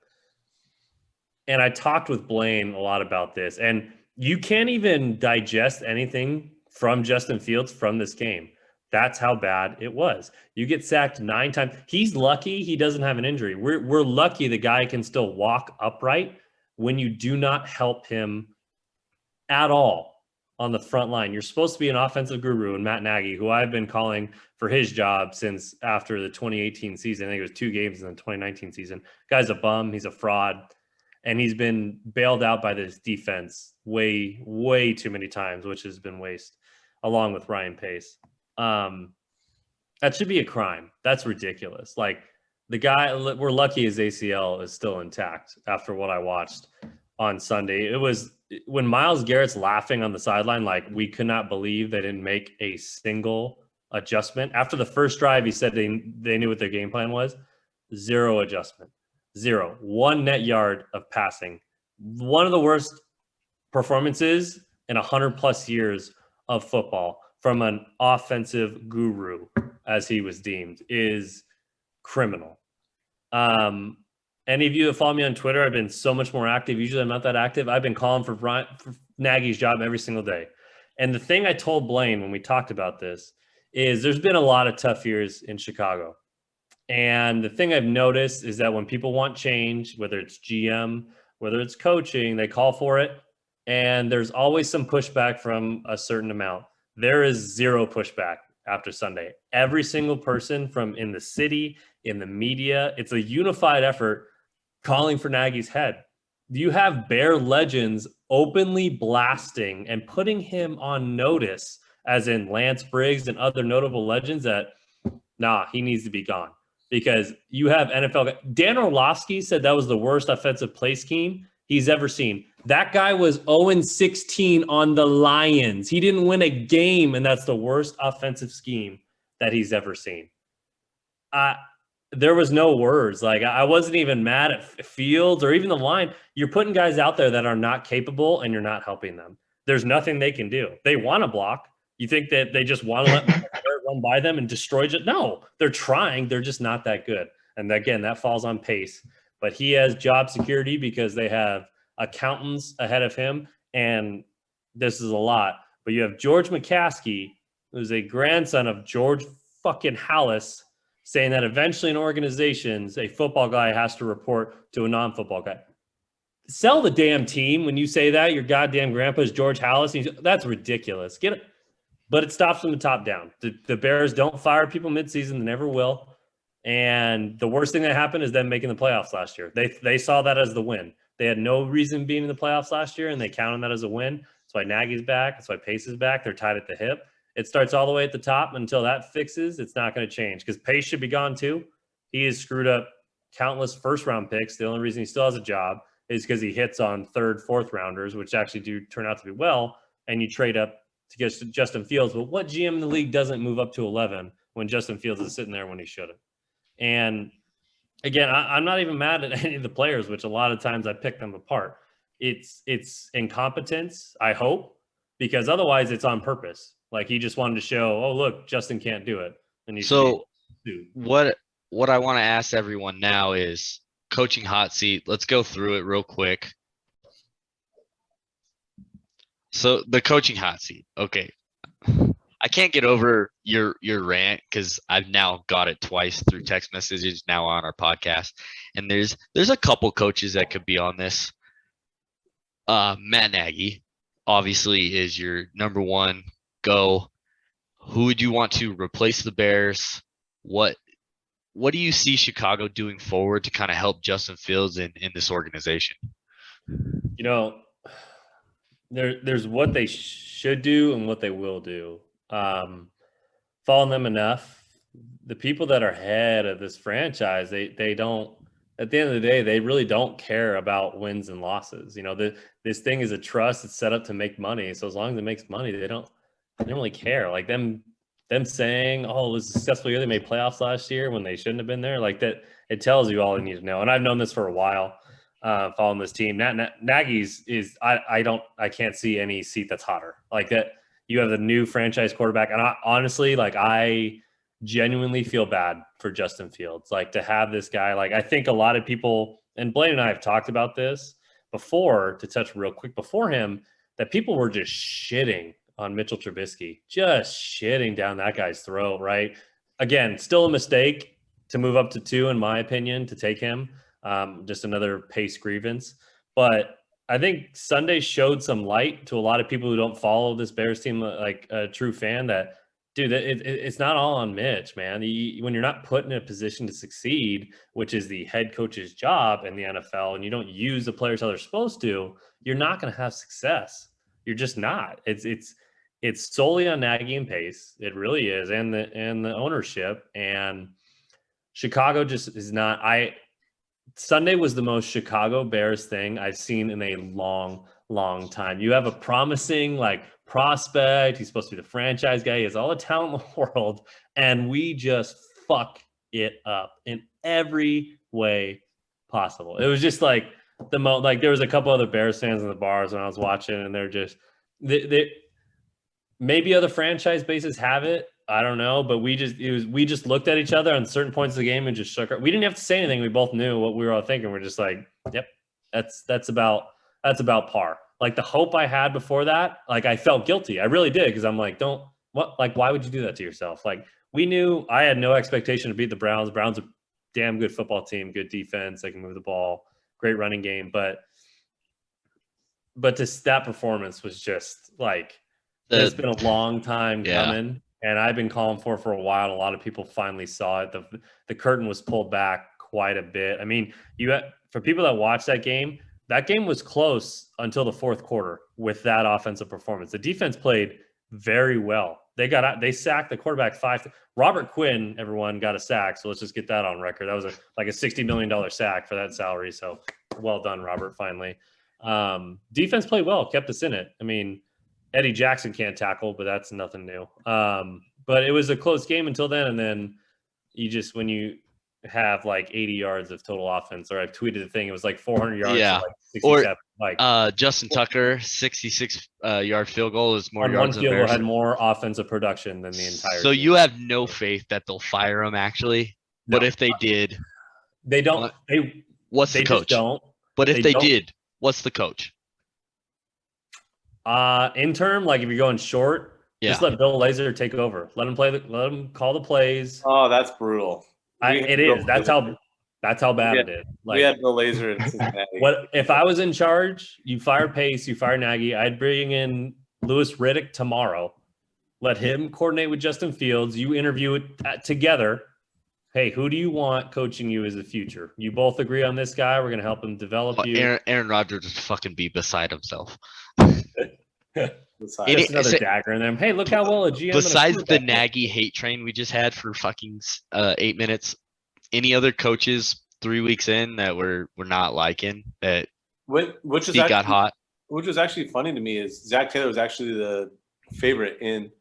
And I talked with Blaine a lot about this, and you can't even digest anything from Justin Fields from this game. That's how bad it was. You get sacked 9 times. He's lucky he doesn't have an injury. We're lucky the guy can still walk upright when you do not help him at all on the front line. You're supposed to be an offensive guru, and Matt Nagy, who I've been calling for his job since after the 2018 season. I think it was 2 games in the 2019 season. Guy's a bum. He's a fraud. And he's been bailed out by this defense way, way too many times, which has been waste. along with Ryan Pace. That should be a crime. That's ridiculous. Like, the guy, we're lucky his ACL is still intact after what I watched on Sunday. It was when Myles Garrett's laughing on the sideline, like, we could not believe they didn't make a single adjustment. After the first drive, he said they knew what their game plan was. Zero adjustment. Zero. 1 net yard of passing. One of the worst performances in 100+ years of football from an offensive guru, as he was deemed, is criminal. Any of you that follow me on Twitter, I've been so much more active. Usually I'm not that active. I've been calling for Nagy's job every single day. And the thing I told Blaine when we talked about this is there's been a lot of tough years in Chicago. And the thing I've noticed is that when people want change, whether it's GM, whether it's coaching, they call for it. And there's always some pushback from a certain amount. There is zero pushback after Sunday. Every single person from in the city, in the media, it's a unified effort calling for Nagy's head. You have Bear legends openly blasting and putting him on notice, as in Lance Briggs and other notable legends, that, nah, he needs to be gone. Because you have NFL – Dan Orlovsky said that was the worst offensive play scheme he's ever seen. That guy was 0-16 on the Lions. He didn't win a game, and that's the worst offensive scheme that he's ever seen. There was no words. Like, I wasn't even mad at Fields or even the line. You're putting guys out there that are not capable, and you're not helping them. There's nothing they can do. They want to block. You think that they just want to let run by them and destroy it? No, they're trying. They're just not that good. And again, that falls on Pace. But he has job security because they have accountants ahead of him. And this is a lot. But you have George McCaskey, who's a grandson of George fucking Hallis, saying that eventually in organizations, a football guy has to report to a non-football guy. Sell the damn team when you say that. Your goddamn grandpa is George Hallis. That's ridiculous. Get it. But it stops from the top down. The Bears don't fire people midseason. They never will. And the worst thing that happened is them making the playoffs last year. They saw that as the win. They had no reason being in the playoffs last year, and they counted that as a win. That's why Nagy's back. That's why Pace is back. They're tied at the hip. It starts all the way at the top. Until that fixes, it's not going to change, because Pace should be gone too. He has screwed up countless first-round picks. The only reason he still has a job is because he hits on third, fourth-rounders, which actually do turn out to be well, and you trade up to get Justin Fields. But what GM in the league doesn't move up to 11 when Justin Fields is sitting there when he shouldn't? And again, I'm not even mad at any of the players, which a lot of times I pick them apart. It's incompetence, I hope, because otherwise it's on purpose. Like, he just wanted to show, oh, look, Justin can't do it. And what I want to ask everyone now is coaching hot seat. Let's go through it real quick. So the coaching hot seat. Okay. I can't get over your rant, because I've now got it twice through text messages, now on our podcast. And there's a couple coaches that could be on this. Matt Nagy obviously is your number one go. Who would you want to replace the Bears? What do you see Chicago doing forward to kind of help Justin Fields in this organization? You know, there's what they should do and what they will do. Following them enough, the people that are head of this franchise, they don't, at the end of the day, they really don't care about wins and losses. You know, this thing is a trust. It's set up to make money. So as long as it makes money, they don't really care. Like them saying, oh, it was a successful year, they made playoffs last year when they shouldn't have been there. Like that, it tells you all you need to know. And I've known this for a while, following this team. Nagy's is, I can't see any seat that's hotter. Like that, you have the new franchise quarterback. And I genuinely feel bad for Justin Fields. Like, to have this guy, like, I think a lot of people, and Blaine and I have talked about this before, to touch real quick before him, that people were just shitting on Mitchell Trubisky, just shitting down that guy's throat, right? Again, still a mistake to move up to 2, in my opinion, to take him. Just another Pace grievance. But I think Sunday showed some light to a lot of people who don't follow this Bears team like a true fan, that, dude, it's not all on Mitch, man. When you're not put in a position to succeed, which is the head coach's job in the NFL, and you don't use the players how they're supposed to, you're not going to have success. You're just not. it's solely on Nagy and Pace. It really is, and the ownership. And Chicago just is not. Sunday was the most Chicago Bears thing I've seen in a long time. You have a promising prospect. He's supposed to be the franchise guy. He has all the talent in the world, and we just fuck it up in every way possible. It was just there was a couple other Bears fans in the bars when I was watching, and they're just they maybe other franchise bases have it. I don't know, but we just looked at each other on certain points of the game and just shook our. We didn't have to say anything. We both knew what we were all thinking. We're just like, yep, that's about par. Like the hope I had before that, I felt guilty. I really did, because I'm like, why would you do that to yourself? Like, we knew I had no expectation to beat the Browns. The Browns are a damn good football team, good defense. They can move the ball, great running game, but that performance was just it's been a long time coming, and I've been calling for a while. A lot of people finally saw it. The curtain was pulled back quite a bit. I mean, for people that watched that game was close until the fourth quarter with that offensive performance. The defense played very well. They sacked the quarterback 5. Robert Quinn, everyone, got a sack. So let's just get that on record. That was a $60 million sack for that salary. So well done, Robert. Finally, defense played well, kept us in it. I mean, Eddie Jackson can't tackle, but that's nothing new. But it was a close game until then. And then when you have 80 yards of total offense, or I've tweeted the thing, it was 400 yards. Yeah. To 67. Justin Tucker, 66 yard field goal is more on yards one field than goal Bears. had more offensive production than the entire So team. you have no faith that they'll fire him, actually. No. But if they did, they don't. what's the coach? Don't. But if they did, what's the coach? Interim, if you're going short, just let Bill Lazor take over. Let him let him call the plays. Oh, that's brutal. It is. That's how bad it is. We had Bill Lazor in Cincinnati. What if I was in charge? You fire Pace, you fire Nagy. I'd bring in Louis Riddick tomorrow. Let him coordinate with Justin Fields. You interview it together. Hey, who do you want coaching you as the future? You both agree on this guy. We're going to help him develop you. Aaron Rodgers would fucking be beside himself. Just another dagger in them. Hey, look how well a GM. Besides the Nagy hate train we just had for fucking 8 minutes, any other coaches 3 weeks in that we're not liking that? Which got hot. Which was actually funny to me is Zach Taylor was actually the favorite in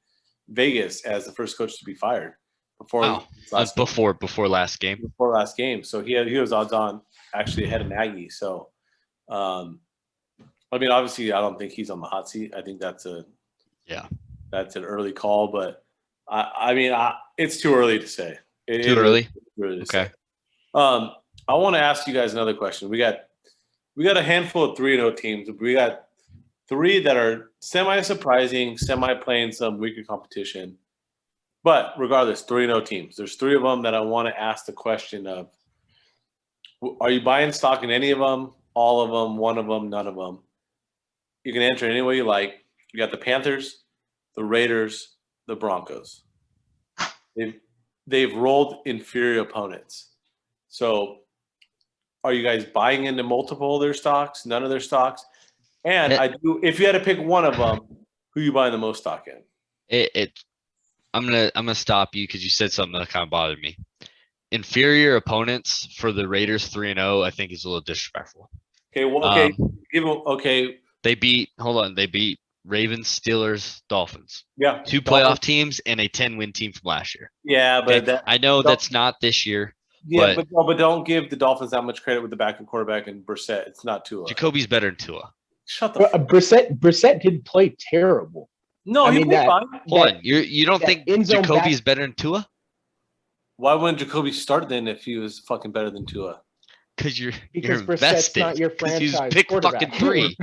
Vegas as the first coach to be fired before last game. Before last game, so he was odds on actually ahead of Nagy. So, I mean, obviously, I don't think he's on the hot seat. I think that's an early call, but I mean, it's too early to say. Too early. Okay. I want to ask you guys another question. We got a handful of 3-0 teams. We got 3 that are semi-surprising, semi-playing some weaker competition. But regardless, 3-0 teams. There's 3 of them that I want to ask the question of: are you buying stock in any of them, all of them, one of them, none of them? You can answer any way you like. You got the Panthers, the Raiders, the Broncos. They've rolled inferior opponents. So are you guys buying into multiple of their stocks, none of their stocks? And if you had to pick one of them, who are you buying the most stock in? I'm gonna stop you because you said something that kind of bothered me. Inferior opponents for the Raiders 3-0, I think is a little disrespectful. Okay, well, okay. They beat Ravens, Steelers, Dolphins. Yeah. 2 playoff teams and a 10-win team from last year. Yeah, but I know that's not this year. Yeah, but don't give the Dolphins that much credit with the backup quarterback and Brissett. It's not Tua. Jacoby's better than Tua. Shut the fuck up. Brissett didn't play terrible. No, he played fine. Hold on. You don't think Jacoby's better than Tua? Why wouldn't Jacoby start then if he was fucking better than Tua? Because you're Brissett's invested. not your franchise He's pick fucking 3.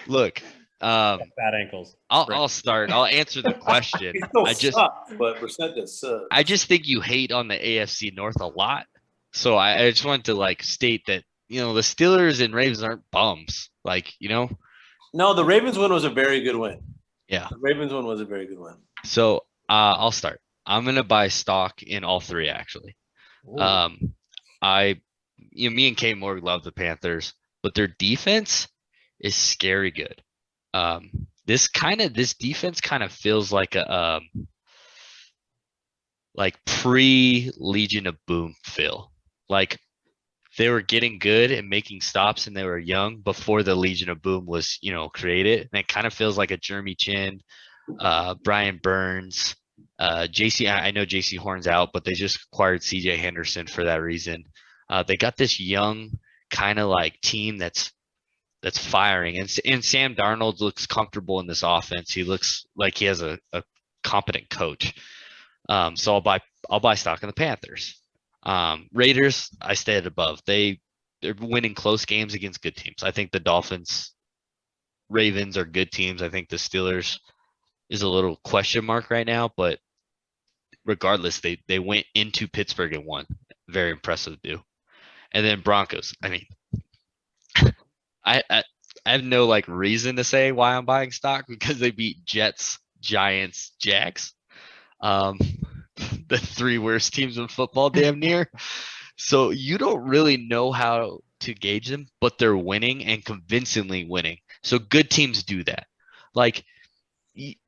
Look, bad ankles. I'll start. I'll answer the question. But Brissett does suck. I just think you hate on the AFC North a lot. So I just want to state that the Steelers and Ravens aren't bums. No, the Ravens win was a very good win. Yeah, the Ravens win was a very good win. So I'll start. I'm gonna buy stock in all 3 actually. Ooh. Me and Kate Moore love the Panthers, but their defense is scary good. This defense kind of feels like a like pre-Legion of Boom feel. Like they were getting good and making stops and they were young before the Legion of Boom was, created. And it kind of feels like a Jeremy Chin, Brian Burns, JC. I know JC Horn's out, but they just acquired CJ Henderson for that reason. They got this young kind of like team that's firing, and Sam Darnold looks comfortable in this offense. He looks like he has a competent coach. So I'll buy stock in the Panthers. Raiders, I stay at above. They're winning close games against good teams. I think the Dolphins, Ravens are good teams. I think the Steelers is a little question mark right now, but regardless, they went into Pittsburgh and won. Very impressive, do. And then Broncos. I mean, I have no like reason to say why I'm buying stock because they beat Jets, Giants, Jags. The 3 worst teams in football, damn near. So you don't really know how to gauge them, but they're winning and convincingly winning. So good teams do that. Like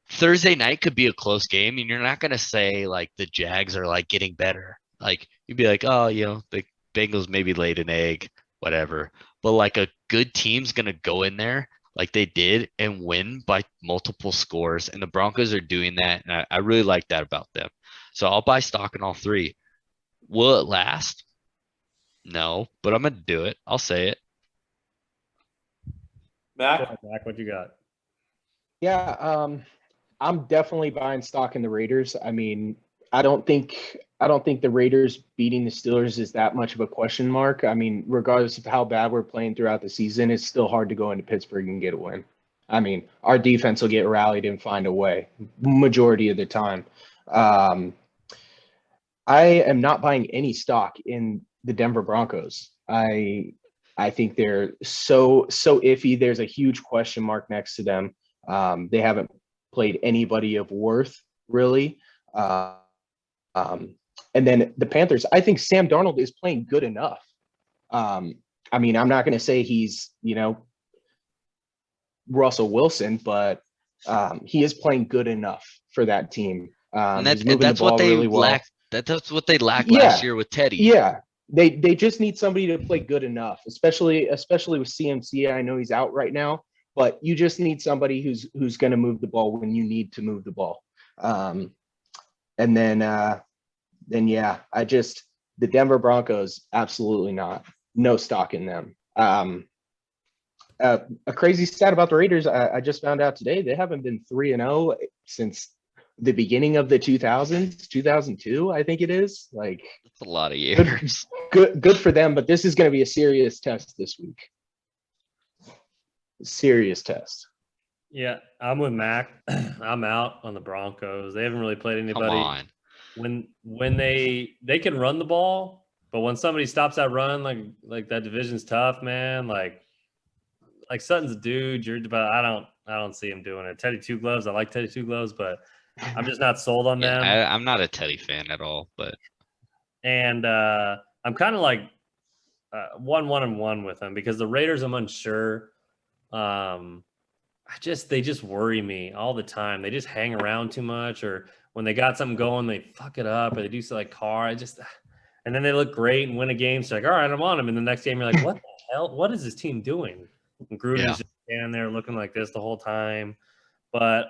Thursday night could be a close game, and you're not gonna say like the Jags are like getting better. Like you'd be like, oh, the Bengals maybe laid an egg, whatever. But like a good team's gonna go in there like they did and win by multiple scores. And the Broncos are doing that. And I really like that about them. So I'll buy stock in all 3. Will it last? No, but I'm going to do it. I'll say it. Mac? Mac, what you got? Yeah, I'm definitely buying stock in the Raiders. I mean, I don't think the Raiders beating the Steelers is that much of a question mark. I mean, regardless of how bad we're playing throughout the season, it's still hard to go into Pittsburgh and get a win. I mean, our defense will get rallied and find a way majority of the time. I am not buying any stock in the Denver Broncos. I think they're so iffy. There's a huge question mark next to them. They haven't played anybody of worth, really. And then the Panthers, I think Sam Darnold is playing good enough. I mean, I'm not going to say he's, Russell Wilson, but he is playing good enough for that team. And He's moving the ball really well. lacked. That's what they lacked last year with Teddy. Yeah. They just need somebody to play good enough, especially with CMC. I know he's out right now, but you just need somebody who's going to move the ball when you need to move the ball. And then yeah, the Denver Broncos, absolutely not. No stock in them. A crazy stat about the Raiders, I just found out today, they haven't been 3-0 since the beginning of the 2000s, 2002, I think it is. Like, that's a lot of years. Good for them, but this is going to be a serious test this week. Serious test. Yeah, I'm with Mac. I'm out on the Broncos. They haven't really played anybody. Come on. When they can run the ball, but when somebody stops that run, like that division's tough, man. Like Sutton's a dude. But I don't see him doing it. Teddy Two Gloves. I like Teddy Two Gloves, but I'm just not sold on them. I'm not a Teddy fan at all, but I'm kind of like 1-1 with them because the Raiders, I'm unsure. They just worry me all the time. They just hang around too much, or when they got something going, they fuck it up, or they do so like Carr. And then they look great and win a game. So like, all right, I'm on them. And the next game, you're like, what the hell? What is this team doing? And Gruden's just standing there looking like this the whole time. But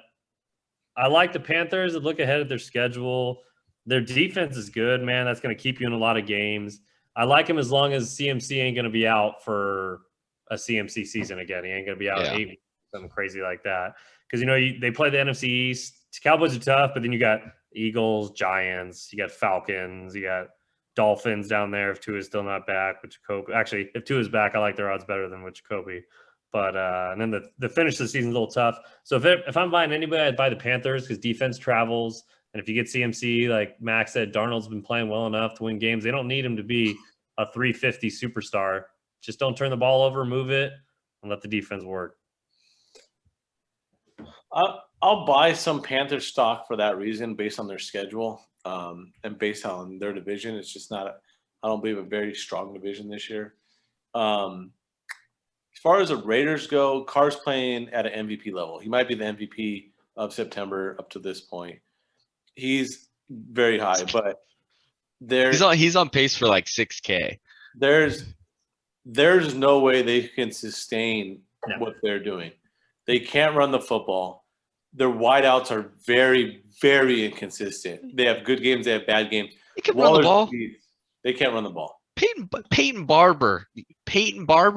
I like the Panthers that look ahead at their schedule. Their defense is good, man. That's going to keep you in a lot of games. I like him as long as CMC ain't going to be out for a CMC season again. He ain't going to be out 8 weeks, something crazy like that. Because, they play the NFC East. Cowboys are tough, but then you got Eagles, Giants, you got Falcons, you got Dolphins down there if Tua is still not back with Jacoby. Actually, if Tua is back, I like their odds better than with Jacoby. But and then the finish of the season is a little tough. So if I'm buying anybody, I'd buy the Panthers because defense travels. And if you get CMC, like Max said, Darnold's been playing well enough to win games. They don't need him to be a 350 superstar. Just don't turn the ball over, move it, and let the defense work. I'll buy some Panther stock for that reason, based on their schedule and based on their division. It's just not, I don't believe, a very strong division this year. As far as the Raiders go, Carr's playing at an MVP level. He might be the MVP of September up to this point. He's very high, but He's on pace for like 6K. there's no way they can sustain what they're doing. They can't run the football. Their wideouts are very, very inconsistent. They have good games. They have bad games. They can run the ball. They can't run the ball. Peyton Barber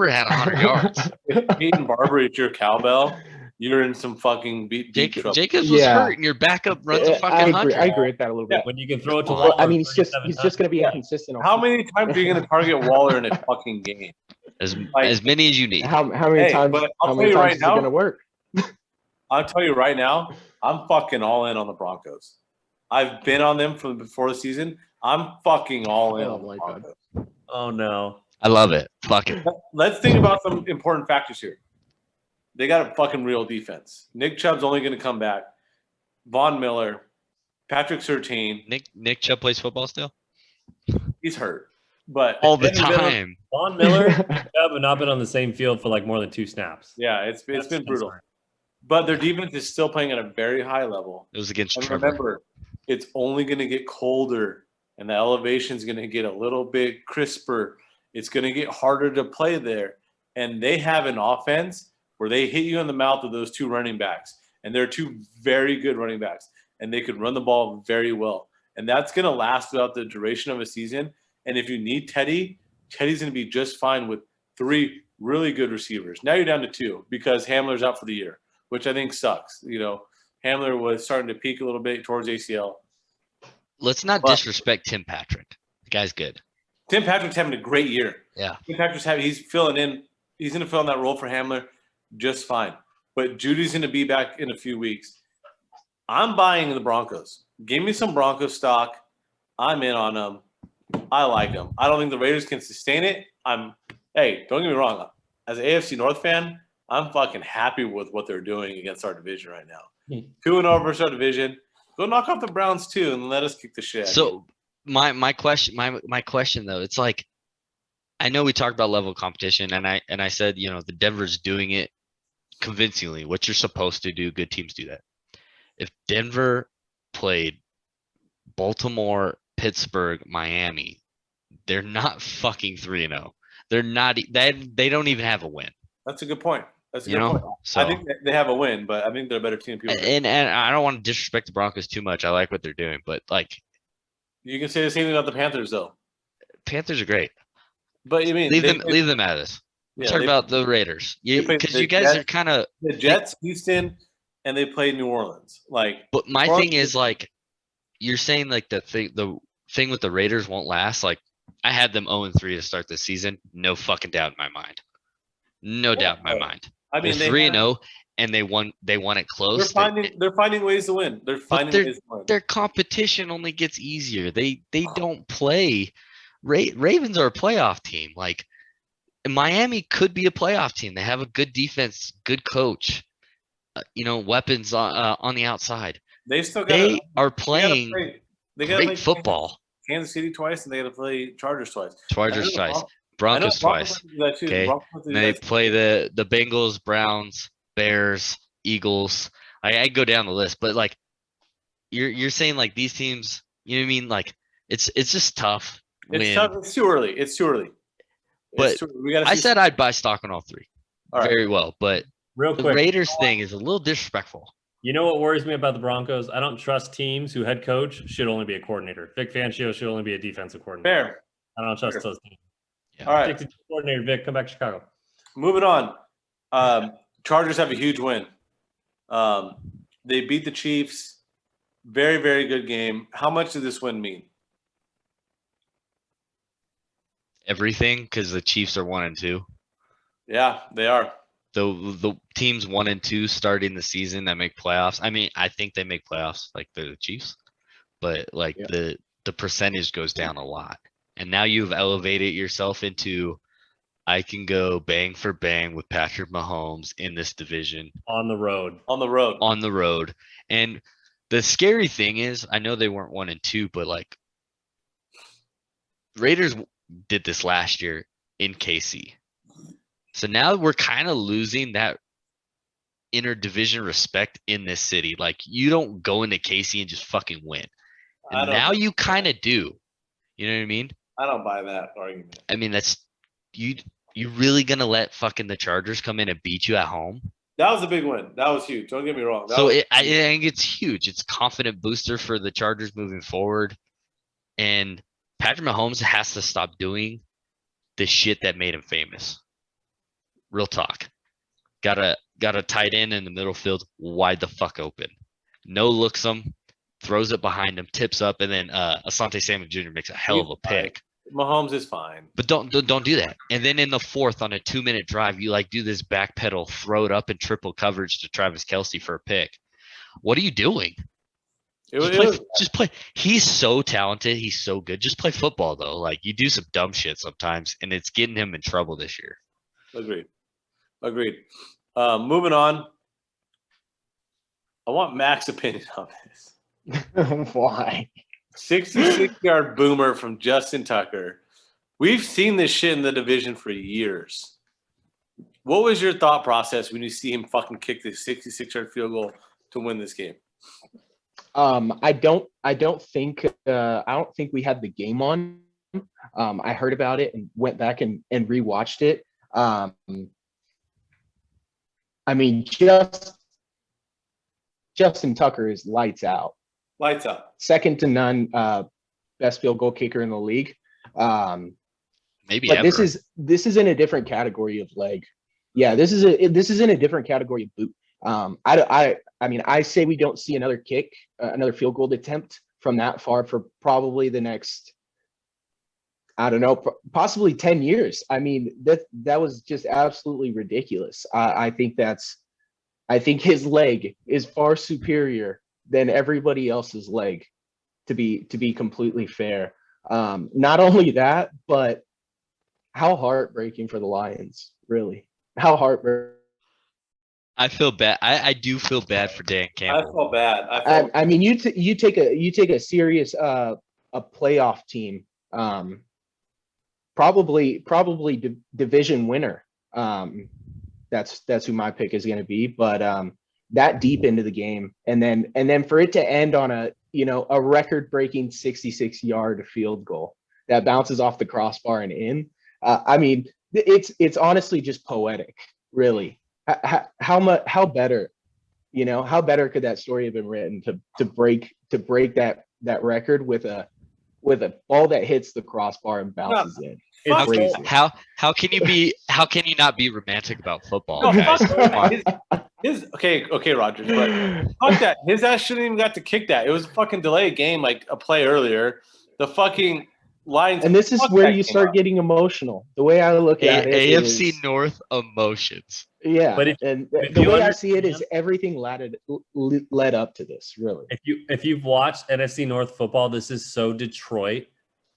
had 100 yards. If Peyton Barber is your cowbell, you're in some fucking deep trouble. Jacobs was hurt, and your backup runs a fucking 100. I agree with that a little bit. When you can throw it to Well, Waller, I mean, he's just going to be inconsistent. How many times are you going to target Waller in a fucking game? As many as you need. How many times? But How many times is it going to work? I'll tell you right now, I'm fucking all in on the Broncos. I've been on them from before the season. I'm fucking all in on the Broncos. Oh no. I love it. Fuck it. Let's think about some important factors here. They got a fucking real defense. Nick Chubb's only going to come back. Von Miller, Patrick Surtain. Nick Chubb plays football still? He's hurt. But all the time. Von Miller and Chubb have not been on the same field for like more than 2 snaps. Yeah, it's been brutal. But their defense is still playing at a very high level. It was against and Trevor. Remember, it's only going to get colder, and the elevation is going to get a little bit crisper. It's going to get harder to play there. And they have an offense where they hit you in the mouth with those 2 running backs. And they're 2 very good running backs. And they could run the ball very well. And that's going to last throughout the duration of a season. And if you need Teddy's going to be just fine with 3 really good receivers. Now you're down to 2 because Hamler's out for the year, which I think sucks. You know, Hamler was starting to peak a little bit towards ACL. Let's not disrespect Tim Patrick. The guy's good. Tim Patrick's having a great year. Yeah. Tim Patrick's he's filling in. He's going to fill in that role for Hamler just fine. But Judy's going to be back in a few weeks. I'm buying the Broncos. Give me some Broncos stock. I'm in on them. I like them. I don't think the Raiders can sustain it. Hey, don't get me wrong. As an AFC North fan, I'm fucking happy with what they're doing against our division right now. 2-0 versus our division. Go knock off the Browns too, and let us kick the shit. So my question though, it's like, I know we talked about level of competition, and I said, you know, the Denver's doing it convincingly. What you're supposed to do, good teams do that. If Denver played Baltimore, Pittsburgh, Miami, they're not fucking 3-0. They're not. They don't even have a win. That's a good point. That's a good point. So, I think they have a win, but I think they're a better team. And I don't want to disrespect the Broncos too much. I like what they're doing, but like, you can say the same thing about the Panthers, though. Panthers are great. But you mean leave them at us. Yeah, talk about the Raiders, because you guys are kind of the Jets, Houston, and they played New Orleans. But my thing is, like, you're saying like the thing with the Raiders won't last. Like, I had them 0-3 to start this season. No fucking doubt in my mind. No doubt in my mind. I mean, they're 3-0, and they won it close. They're finding ways to win. They're finding ways to win. Their competition only gets easier. They don't play. Ravens are a playoff team. Like, Miami could be a playoff team. They have a good defense, good coach, weapons on the outside. They are playing great football. Kansas City twice, and they got to play Chargers twice. Broncos twice. Okay. They play the Bengals, Browns, Bears, Eagles. I go down the list, but like, you're saying like these teams, you know what I mean? Like, it's just tough. It's tough. It's too early. But I said I'd buy stock on all 3. All right. Very well, but real quick, the Raiders thing is a little disrespectful. You know what worries me about the Broncos? I don't trust teams who head coach should only be a coordinator. Vic Fangio should only be a defensive coordinator. Fair. I don't trust those teams. Yeah. All right. Stick to coordinator, Vic. Come back to Chicago. Moving on. Chargers have a huge win. They beat the Chiefs. Very, very good game. How much does this win mean? Everything, because the Chiefs are 1-2. Yeah, they are. The teams 1-2 starting the season that make playoffs. I mean, I think they make playoffs, like the Chiefs, but like the percentage goes down a lot. And now you've elevated yourself into, I can go bang for bang with Patrick Mahomes in this division on the road. And the scary thing is, I know they weren't 1-2, but like, Raiders did this last year in KC. So now we're kind of losing that interdivision respect in this city. Like you don't go into KC and just fucking win. And now you kind of do. You know what I mean? I don't buy that argument. I mean, that's you really gonna let fucking the Chargers come in and beat you at home? That was a big win. That was huge. Don't get me wrong. I think it's huge. It's a confident booster for the Chargers moving forward. And Patrick Mahomes has to stop doing the shit that made him famous. Real talk. Got a tight end in the middle field wide the fuck open. No looks him, throws it behind him, tips up, and then Asante Samuel Jr. makes a hell of a pick. Mahomes is fine. But don't do that. And then in the fourth on a 2-minute drive, you like do this backpedal, throw it up in triple coverage to Travis Kelce for a pick. What are you doing? Just play. He's so talented. He's so good. Just play football though. Like you do some dumb shit sometimes, and it's getting him in trouble this year. Agreed. Moving on. I want Mac's opinion on this. Why? 66-yard boomer from Justin Tucker. We've seen this shit in the division for years. What was your thought process when you see him fucking kick this 66-yard field goal to win this game? I don't think we had the game on. I heard about it and went back and rewatched it. I mean, Justin Tucker is lights out. Lights out. Second to none, best field goal kicker in the league. Maybe but ever. this is in a different category of leg. Yeah, this is in a different category of boot. I mean, I say we don't see another kick, another field goal attempt from that far for probably the next, I don't know, possibly 10 years. I mean, that was just absolutely ridiculous. I think his leg is far superior than everybody else's leg, to be completely fair. Not only that, but how heartbreaking for the Lions, really. How heartbreaking. I feel bad. I do feel bad for Dan Campbell. I feel bad. I mean, you take a serious a playoff team, probably division winner. That's who my pick is going to be. But that deep into the game, and then for it to end on a record-breaking 66-yard field goal that bounces off the crossbar and in. I mean, it's honestly just poetic, really. How better, how better could that story have been written to break that record with a ball that hits the crossbar and bounces in? It's crazy. How can you not be romantic about football, No, guys? Okay, Rodgers, but fuck that. His ass shouldn't even got to kick that. It was a fucking delay game, like a play earlier. The fucking Lions. And this is where you start getting emotional. The way I look at it, AFC is, North emotions. Yeah, but if the way I see it is everything led up to this. Really, if you've watched NFC North football, this is so Detroit,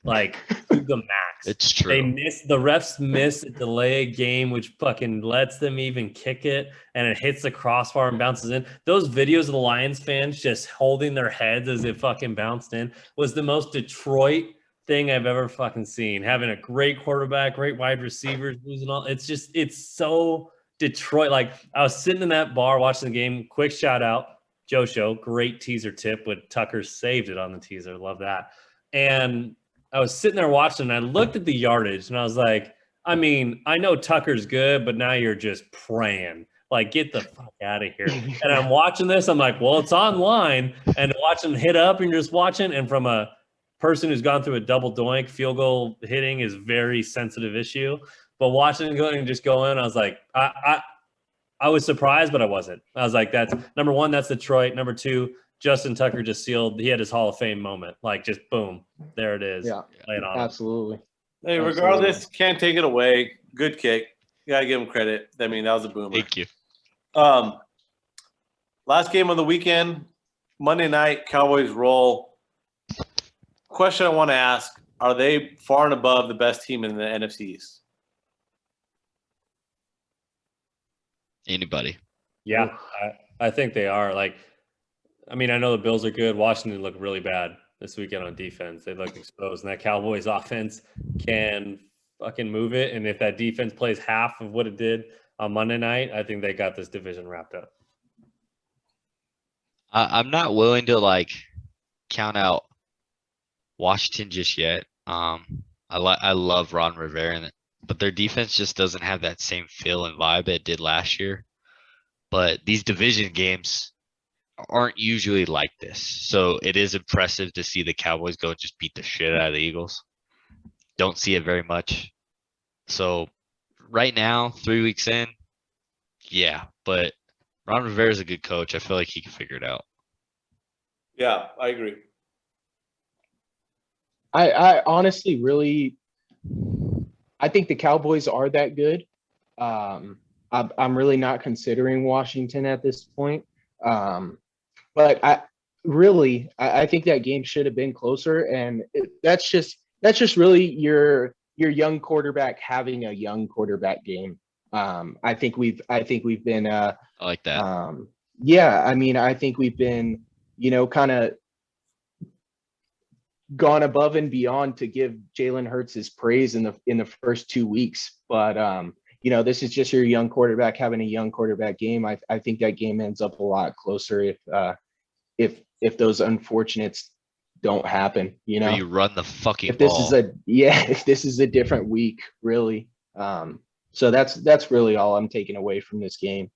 like to the max. It's true. The refs miss a delay game, which fucking lets them even kick it, and it hits the crossbar and bounces in. Those videos of the Lions fans just holding their heads as it fucking bounced in was the most Detroit thing I've ever fucking seen. Having a great quarterback, great wide receivers, losing all. It's so Detroit. Like I was sitting in that bar watching the game. Quick shout out, Joe Show, great teaser tip with Tucker saved it on the teaser. Love that. And I was sitting there watching, and I looked at the yardage, and I was like, I mean, I know Tucker's good, but now you're just praying. Like, get the fuck out of here. And I'm watching this. I'm like, well, it's online. And watching hit up, and you're just watching. And from a person who's gone through a double doink, field goal hitting is very sensitive issue. But watching it go and just go in, I was like, I was surprised, but I wasn't. I was like, that's number one, that's Detroit. Number two, Justin Tucker just sealed. He had his Hall of Fame moment. Like, just boom, there it is. Yeah, lay it on. Absolutely. Hey, regardless, can't take it away. Good kick. You gotta give him credit. I mean, that was a boomer. Thank you. Last game of the weekend, Monday night, Cowboys roll. Question I want to ask: are they far and above the best team in the NFC East? Anybody? Yeah, I think they are. Like, I mean, I know the Bills are good. Washington looked really bad this weekend on defense. They look exposed. And that Cowboys offense can fucking move it. And if that defense plays half of what it did on Monday night, I think they got this division wrapped up. I'm not willing to like count out Washington just yet. I love Ron Rivera, but their defense just doesn't have that same feel and vibe it did last year. But these division games aren't usually like this, so it is impressive to see the Cowboys go and just beat the shit out of the Eagles. Don't see it very much. So right now, 3 weeks in, yeah, but Ron Rivera is a good coach. I feel like he can figure it out. Yeah, I agree. I honestly really, I think the Cowboys are that good. I'm really not considering Washington at this point. But I think that game should have been closer, and that's just really your young quarterback having a young quarterback game. I think we've been I like that. yeah, I mean, I think we've been, kind of gone above and beyond to give Jalen Hurts his praise in the first 2 weeks. But this is just your young quarterback having a young quarterback game. I think that game ends up a lot closer if those unfortunates don't happen. Or you run the fucking if this ball. if this is a different week, really. So that's really all I'm taking away from this game.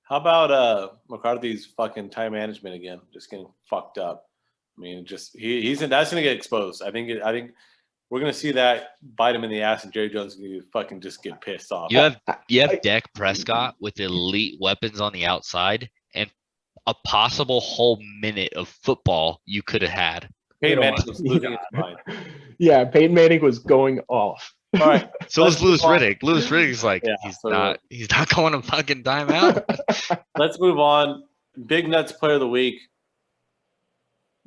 How about McCarthy's fucking time management again? Just getting fucked up. I mean, just that's gonna get exposed. I think we're gonna see that bite him in the ass, and Jerry Jones is gonna fucking just get pissed off. You have Dak Prescott with elite weapons on the outside and a possible whole minute of football you could have had. Peyton Manning was losing his mind. Yeah, Peyton Manning was going off. All right. So is Louis Riddick. Louis Riddick's like, Yeah, he's so not going to fucking timeout. Let's move on. Big Nuts Player of the Week.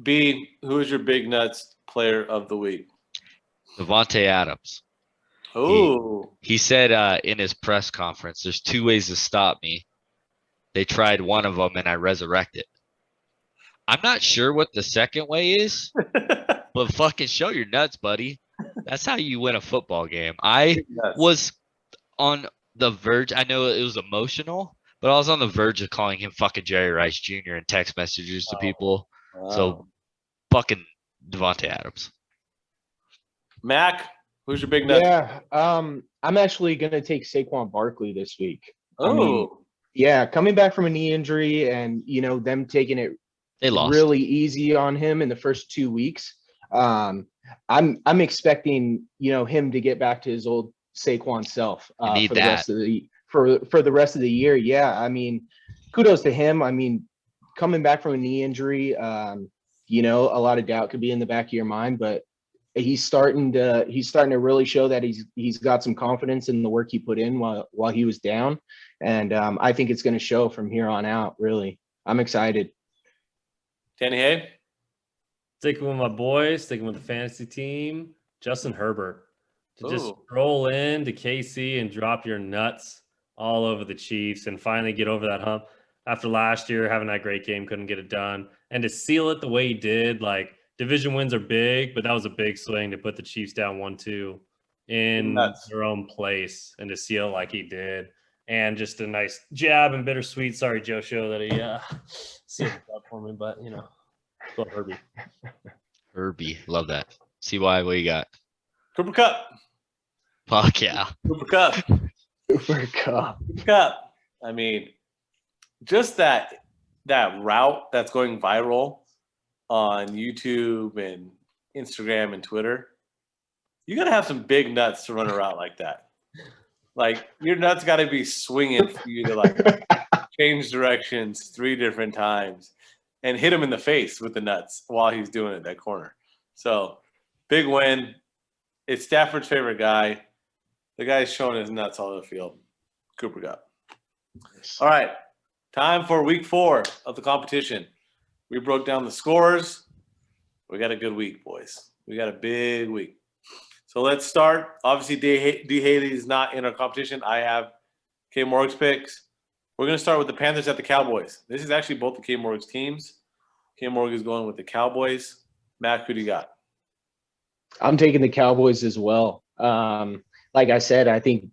B, who is your Big Nuts Player of the Week? Devontae Adams. Oh. He said in his press conference, there's 2 ways to stop me. They tried one of them and I resurrected. I'm not sure what the second way is, but fucking show your nuts, buddy. That's how you win a football game. I was on the verge. I know it was emotional, but I was on the verge of calling him fucking Jerry Rice Jr. in text messages to people. Wow. So fucking Devontae Adams. Mac, who's your Big Nuts? Yeah, I'm actually gonna take Saquon Barkley this week. Oh. Yeah, coming back from a knee injury and them taking it They lost. really easy on him in the first 2 weeks. I'm expecting him to get back to his old Saquon self for the rest of the year. Yeah, I mean, kudos to him. I mean, coming back from a knee injury, a lot of doubt could be in the back of your mind, but he's starting to really show that he's got some confidence in the work he put in while he was down, and I think it's going to show from here on out. Really, I'm excited. Danny Hay? Sticking with my boys, sticking with the fantasy team, Justin Herbert. To just Ooh. roll in to KC and drop your nuts all over the Chiefs and finally get over that hump after last year having that great game, couldn't get it done. And to seal it the way he did, like division wins are big, but that was a big swing to put the Chiefs down 1-2 in their own place and to seal it like he did. And just a nice jab and bittersweet. Sorry, Joe Show, that he sealed it up for me, but go Herbie. Herbie. Love that. CY, what you got? Cooper Kupp. Fuck yeah. Cooper Kupp. Cooper Kupp. Cooper Kupp. I mean, just that route that's going viral on YouTube and Instagram and Twitter, you got to have some big nuts to run a route like that. Like, your nuts got to be swinging for you to, like, change directions 3 different times and hit him in the face with the nuts while he's doing it, that corner. So, big win. It's Stafford's favorite guy. The guy's showing his nuts all over the field. Cooper Kupp. All right. Time for week 4 of the competition. We broke down the scores. We got a good week, boys. We got a big week. So let's start. Obviously, D. Haley is not in our competition. I have K. Morg's picks. We're going to start with the Panthers at the Cowboys. This is actually both the K. Morg's teams. K. Morg is going with the Cowboys. Mac, who do you got? I'm taking the Cowboys as well. like I said, I think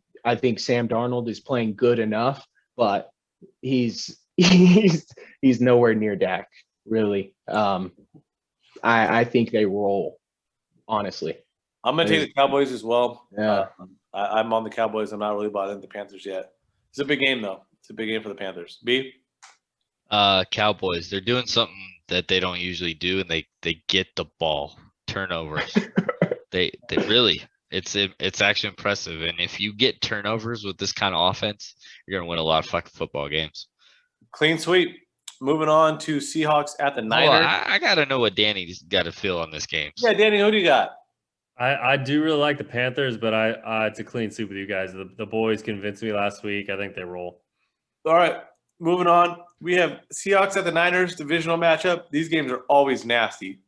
Sam Darnold is playing good enough, but he's he's nowhere near Dak, really. I think they roll, honestly. I'm going to take the Cowboys as well. Yeah. I'm on the Cowboys. I'm not really bought into the Panthers yet. It's a big game, though. It's a big game for the Panthers. B? Cowboys, they're doing something that they don't usually do, and they get the ball. Turnovers. They really, it's actually impressive. And if you get turnovers with this kind of offense, you're gonna win a lot of fucking football games. Clean sweep. Moving on to Seahawks at the Oh, Niners. I gotta know what Danny's got to feel on this game. Yeah, Danny, who do you got? I do really like the Panthers, but it's a clean sweep with you guys. The boys convinced me last week. I think they roll. All right, moving on. We have Seahawks at the Niners, divisional matchup. These games are always nasty.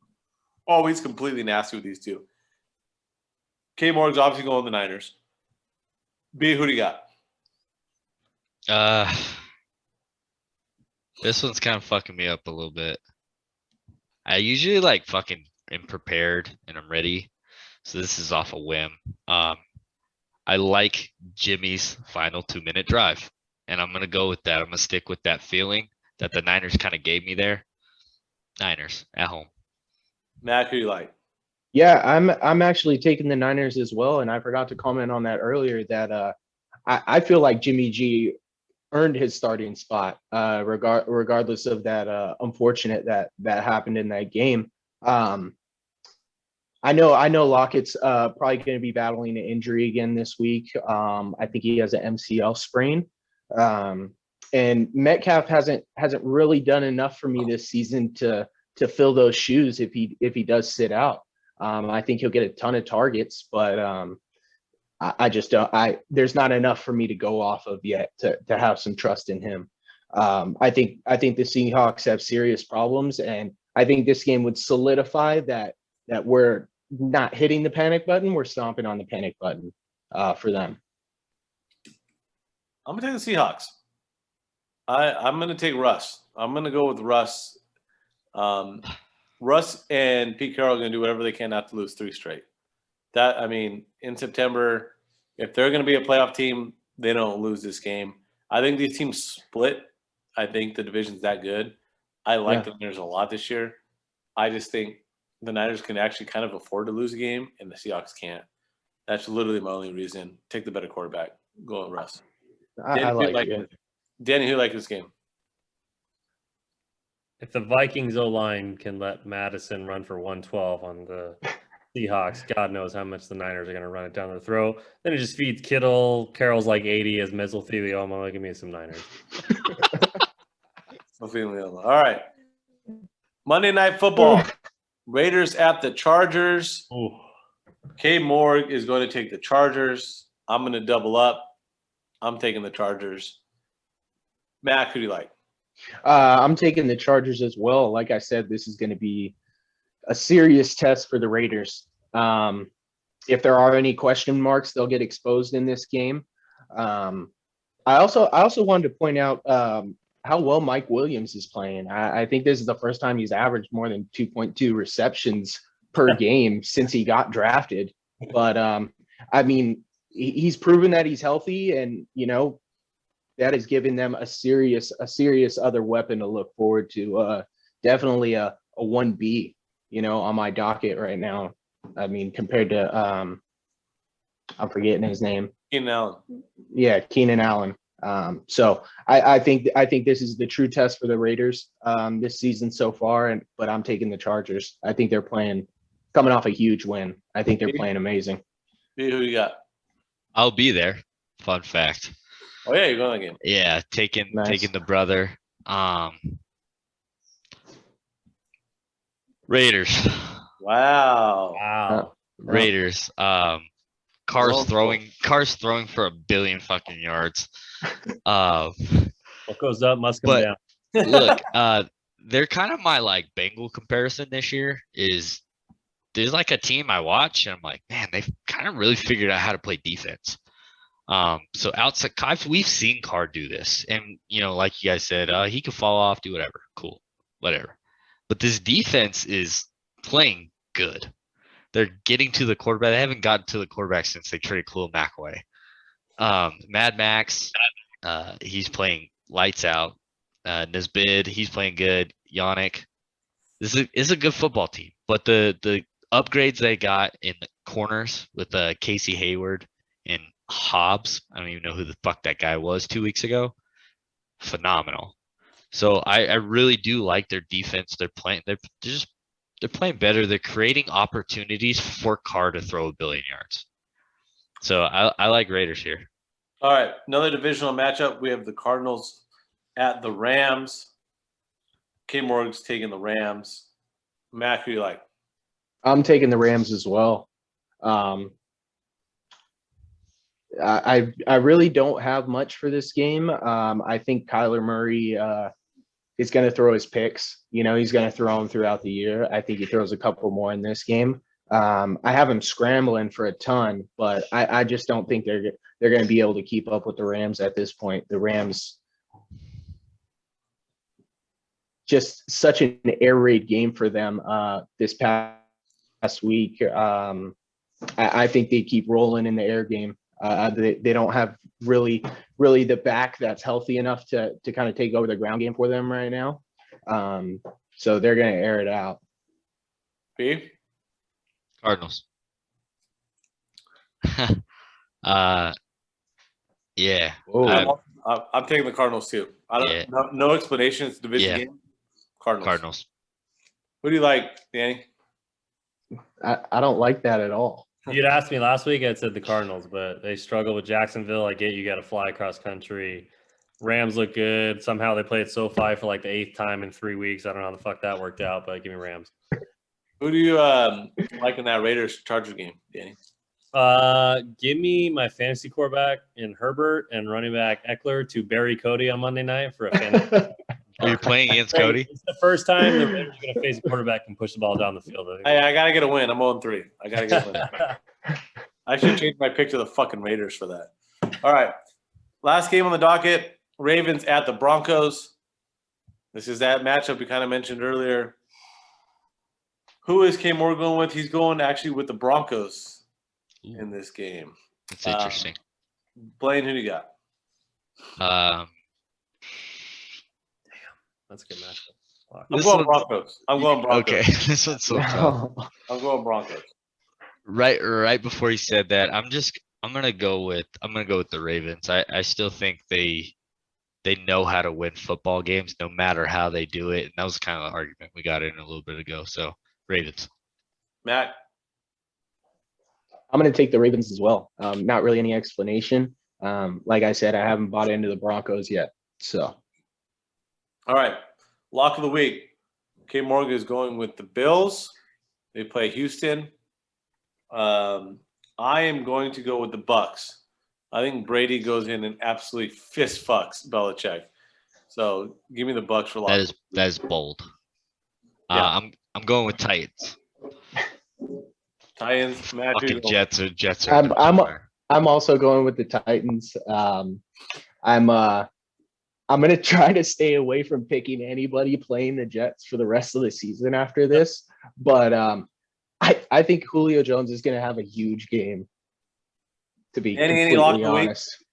Always completely nasty with these two. K. Morgan's obviously going with the Niners. B, who do you got? This one's kind of fucking me up a little bit. I usually like fucking am prepared and I'm ready. So this is off a whim. I like Jimmy's final 2-minute drive. And I'm gonna go with that. I'm gonna stick with that feeling that the Niners kind of gave me there. Niners at home. Mac, who do you like? Yeah, I'm actually taking the Niners as well, and I forgot to comment on that earlier. That I feel like Jimmy G earned his starting spot, regardless of that unfortunate that happened in that game. I know Lockett's probably going to be battling an injury again this week. I think he has an MCL sprain, and Metcalf hasn't really done enough for me this season to fill those shoes if he does sit out. I think he'll get a ton of targets, but I just don't. There's not enough for me to go off of yet to have some trust in him. I think the Seahawks have serious problems, and I think this game would solidify that we're not hitting the panic button. We're stomping on the panic button for them. I'm gonna take the Seahawks. I'm gonna take Russ. I'm gonna go with Russ. Russ and Pete Carroll are gonna do whatever they can not to lose 3 straight. In September, if they're gonna be a playoff team, they don't lose this game. I think these teams split. I think the division's that good. I like the Niners a lot this year. I just think the Niners can actually kind of afford to lose a game, and the Seahawks can't. That's literally my only reason. Take the better quarterback. Go with Russ. I like it. Danny, who like this game? If the Vikings O-line can let Madison run for 112 on the Seahawks, God knows how much the Niners are going to run it down their throat. Then it just feeds Kittle. Carroll's like 80 as mesothelioma. Give me some Niners. All right. Monday Night Football. Raiders at the Chargers. Ooh. K. Morg is going to take the Chargers. I'm going to double up. I'm taking the Chargers. Mac, who do you like? I'm taking the Chargers as well. Like I said, this is going to be a serious test for the Raiders. If there are any question marks, they'll get exposed in this game. I also wanted to point out how well Mike Williams is playing. I think this is the first time he's averaged more than 2.2 receptions per game since he got drafted. But he's proven that he's healthy, and that has given them a serious other weapon to look forward to. Definitely a 1B, on my docket right now. Compared to I'm forgetting his name. Keenan Allen. Yeah, Keenan Allen. So I think this is the true test for the Raiders this season so far, but I'm taking the Chargers. I think they're coming off a huge win. I think they're playing amazing. Who you got? I'll be there. Fun fact. Oh yeah, you're going again. Yeah, taking the brother. Raiders. Wow. Raiders. Carr's throwing for 1 billion fucking yards. What goes up must come down. Look, they're kind of my like Bengal comparison this year. There's like a team I watch and I'm like, man, they've kind of really figured out how to play defense. So outside, we've seen Carr do this, and like you guys said, he could fall off, do whatever, cool, whatever. But this defense is playing good. They're getting to the quarterback. They haven't gotten to the quarterback since they traded Khalil Mack away. Mad Max, he's playing lights out. Nisbid, he's playing good. Yannick, this is a good football team. But the upgrades they got in the corners with Casey Hayward and Hobbs, I don't even know who the fuck that guy was 2 weeks ago. Phenomenal. So I really do like their defense. They're playing better. They're creating opportunities for Carr to throw 1 billion yards. So I like Raiders here. All right, another divisional matchup. We have the Cardinals at the Rams. K. Morgan's taking the Rams. Mac, who do you like? I'm taking the Rams as well. I really don't have much for this game. I think Kyler Murray is going to throw his picks. He's going to throw them throughout the year. I think he throws a couple more in this game. I have him scrambling for a ton, but I just don't think they're going to be able to keep up with the Rams at this point. The Rams, just such an air raid game for them this past week. I think they keep rolling in the air game. They don't have really the back that's healthy enough to kind of take over the ground game for them right now. So they're going to air it out. B? Cardinals. Yeah. I'm taking the Cardinals too. No explanation. It's a division game. Cardinals. Who do you like, Danny? I don't like that at all. You'd asked me last week, I'd said the Cardinals, but they struggle with Jacksonville. I get you got to fly across country. Rams look good. Somehow they played SoFi for like the 8th time in 3 weeks. I don't know how the fuck that worked out, but give me Rams. Who do you like in that Raiders-Chargers game, Danny? Give me my fantasy quarterback in Herbert and running back Eckler to bury Cody on Monday night for a fantasy. Are you playing against Cody? It's the first time the Raiders are going to face a quarterback and push the ball down the field. I got to get a win. I'm 0-3. I got to get a win. I should change my pick to the fucking Raiders for that. All right. Last game on the docket, Ravens at the Broncos. This is that matchup we kind of mentioned earlier. Who is K. Moore going with? He's going actually with the Broncos in this game. That's interesting. Blaine, who do you got? That's a good matchup. I'm going Broncos. Okay, this one's so tough. I'm going Broncos. Right before he said that, I'm gonna go with the Ravens. I still think they know how to win football games no matter how they do it. And that was kind of the argument we got in a little bit ago. So Ravens. Matt? I'm going to take the Ravens as well. Not really any explanation. Like I said, I haven't bought into the Broncos yet. So. All right. Lock of the week. K. Morgan is going with the Bills. They play Houston. I am going to go with the Bucks. I think Brady goes in and absolutely fist fucks Belichick. So give me the Bucks for lock. That is bold. Yeah. I'm going with Titans. Titans, Matt. Fucking Jets are. I'm also going with the Titans. I'm going to try to stay away from picking anybody playing the Jets for the rest of the season after this. But I think Julio Jones is going to have a huge game, to be completely honest.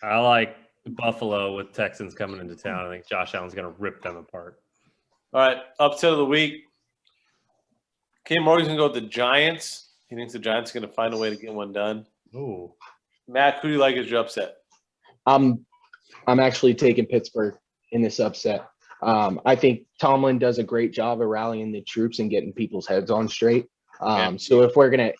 I like Buffalo with Texans coming into town. I think Josh Allen's going to rip them apart. All right. Upset of the week. K. Morgan's going to go with the Giants. He thinks the Giants are going to find a way to get one done. Ooh. Matt, who do you like as your upset? I'm actually taking Pittsburgh in this upset. I think Tomlin does a great job of rallying the troops and getting people's heads on straight. So if we're gonna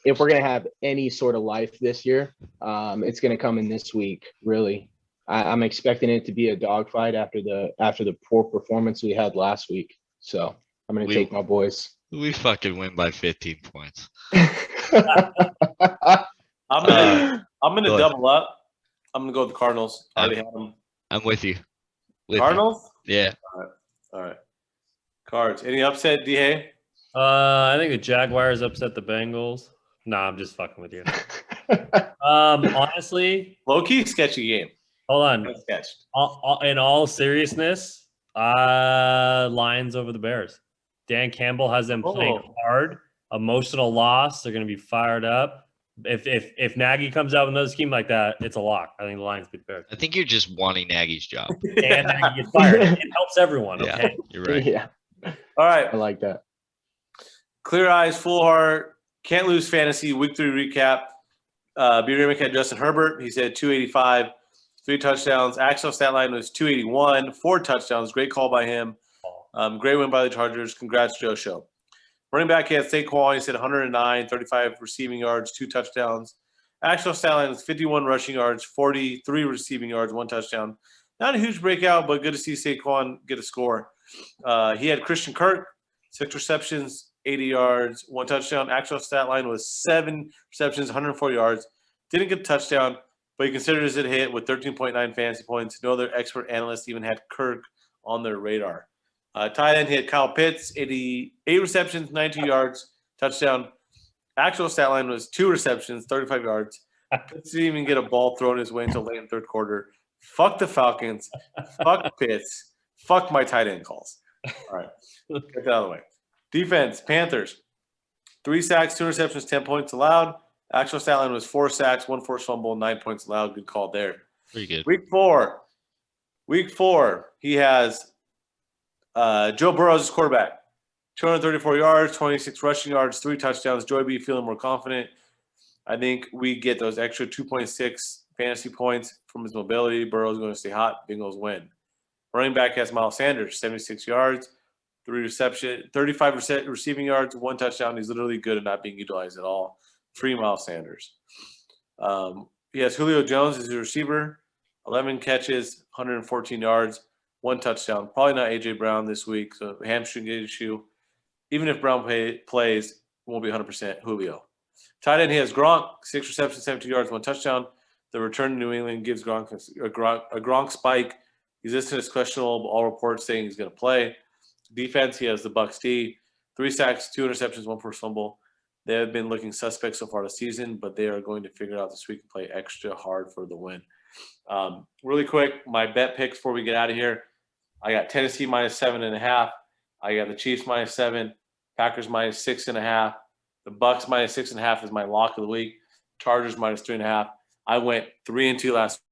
have any sort of life this year, it's gonna come in this week. Really, I'm expecting it to be a dogfight after the poor performance we had last week. So I'm gonna take my boys. We fucking win by 15 points. I'm gonna double up. I'm gonna go with the Cardinals. I already have them. I'm with you. Cardinals? Yeah. All right. Cards. Any upset, D-Hay? I think the Jaguars upset the Bengals. Nah, I'm just fucking with you. Honestly, Low-key sketchy game. Hold on. Sketched. In all seriousness, Lions over the Bears. Dan Campbell has them playing hard. emotional loss. They're going to be fired up. If Nagy comes out with another scheme like that, it's a lock. I think the Lions beat the Bears. I think you're just wanting Nagy's job. And Nagy gets fired. It helps everyone. Yeah, Okay. you're right. Yeah, All right. I like that. Clear eyes, full heart. Can't lose fantasy. Week 3 recap. B. Remick had Justin Herbert. He said 285, 3 touchdowns. Actual stat line was 281, 4 touchdowns. Great call by him. Great win by the Chargers. Congrats, Joe Show. Running back, he had Saquon. He said 109, 35 receiving yards, 2 touchdowns. Actual stat line was 51 rushing yards, 43 receiving yards, 1 touchdown. Not a huge breakout, but good to see Saquon get a score. He had Christian Kirk, 6 receptions, 80 yards, 1 touchdown. Actual stat line was 7 receptions, 140 yards. Didn't get a touchdown, but he considered it a hit with 13.9 fantasy points. No other expert analyst even had Kirk on their radar. Tight end, he had Kyle Pitts, 88 receptions, 92 yards, touchdown. Actual stat line was 2 receptions, 35 yards. Pitts didn't even get a ball thrown his way until late in the 3rd quarter. Fuck the Falcons. Fuck Pitts. Fuck my tight end calls. All right. Get that out of the way. Defense, Panthers. 3 sacks, 2 receptions, 10 points allowed. Actual stat line was 4 sacks, 1 forced fumble, 9 points allowed. Good call there. Pretty good. Week 4, he has Joe Burrow as quarterback. 234 yards, 26 rushing yards, 3 touchdowns. Joey B feeling more confident. I think we get those extra 2.6 fantasy points from his mobility. Burrow's going to stay hot. Bengals win. Running back has Miles Sanders, 76 yards, 35 receiving yards, 1 touchdown. He's literally good at not being utilized at all. Free Miles Sanders. He has Julio Jones as his receiver, 11 catches, 114 yards, 1 touchdown. Probably not A.J. Brown this week, so hamstring issue. Even if Brown plays, it won't be 100% Julio. Tight end, he has Gronk, 6 receptions, 17 yards, 1 touchdown. The return to New England gives Gronk a Gronk spike. He's listed as questionable, but all reports saying he's going to play. Defense, he has the Bucs D, 3 sacks, 2 interceptions, 1 forced fumble. They have been looking suspect so far this season, but they are going to figure it out this week and play extra hard for the win. Really quick, my bet picks before we get out of here. I got Tennessee minus 7.5. I got the Chiefs minus 7, Packers minus 6.5. The Bucs minus 6.5 is my lock of the week. Chargers minus 3.5. I went 3-2 last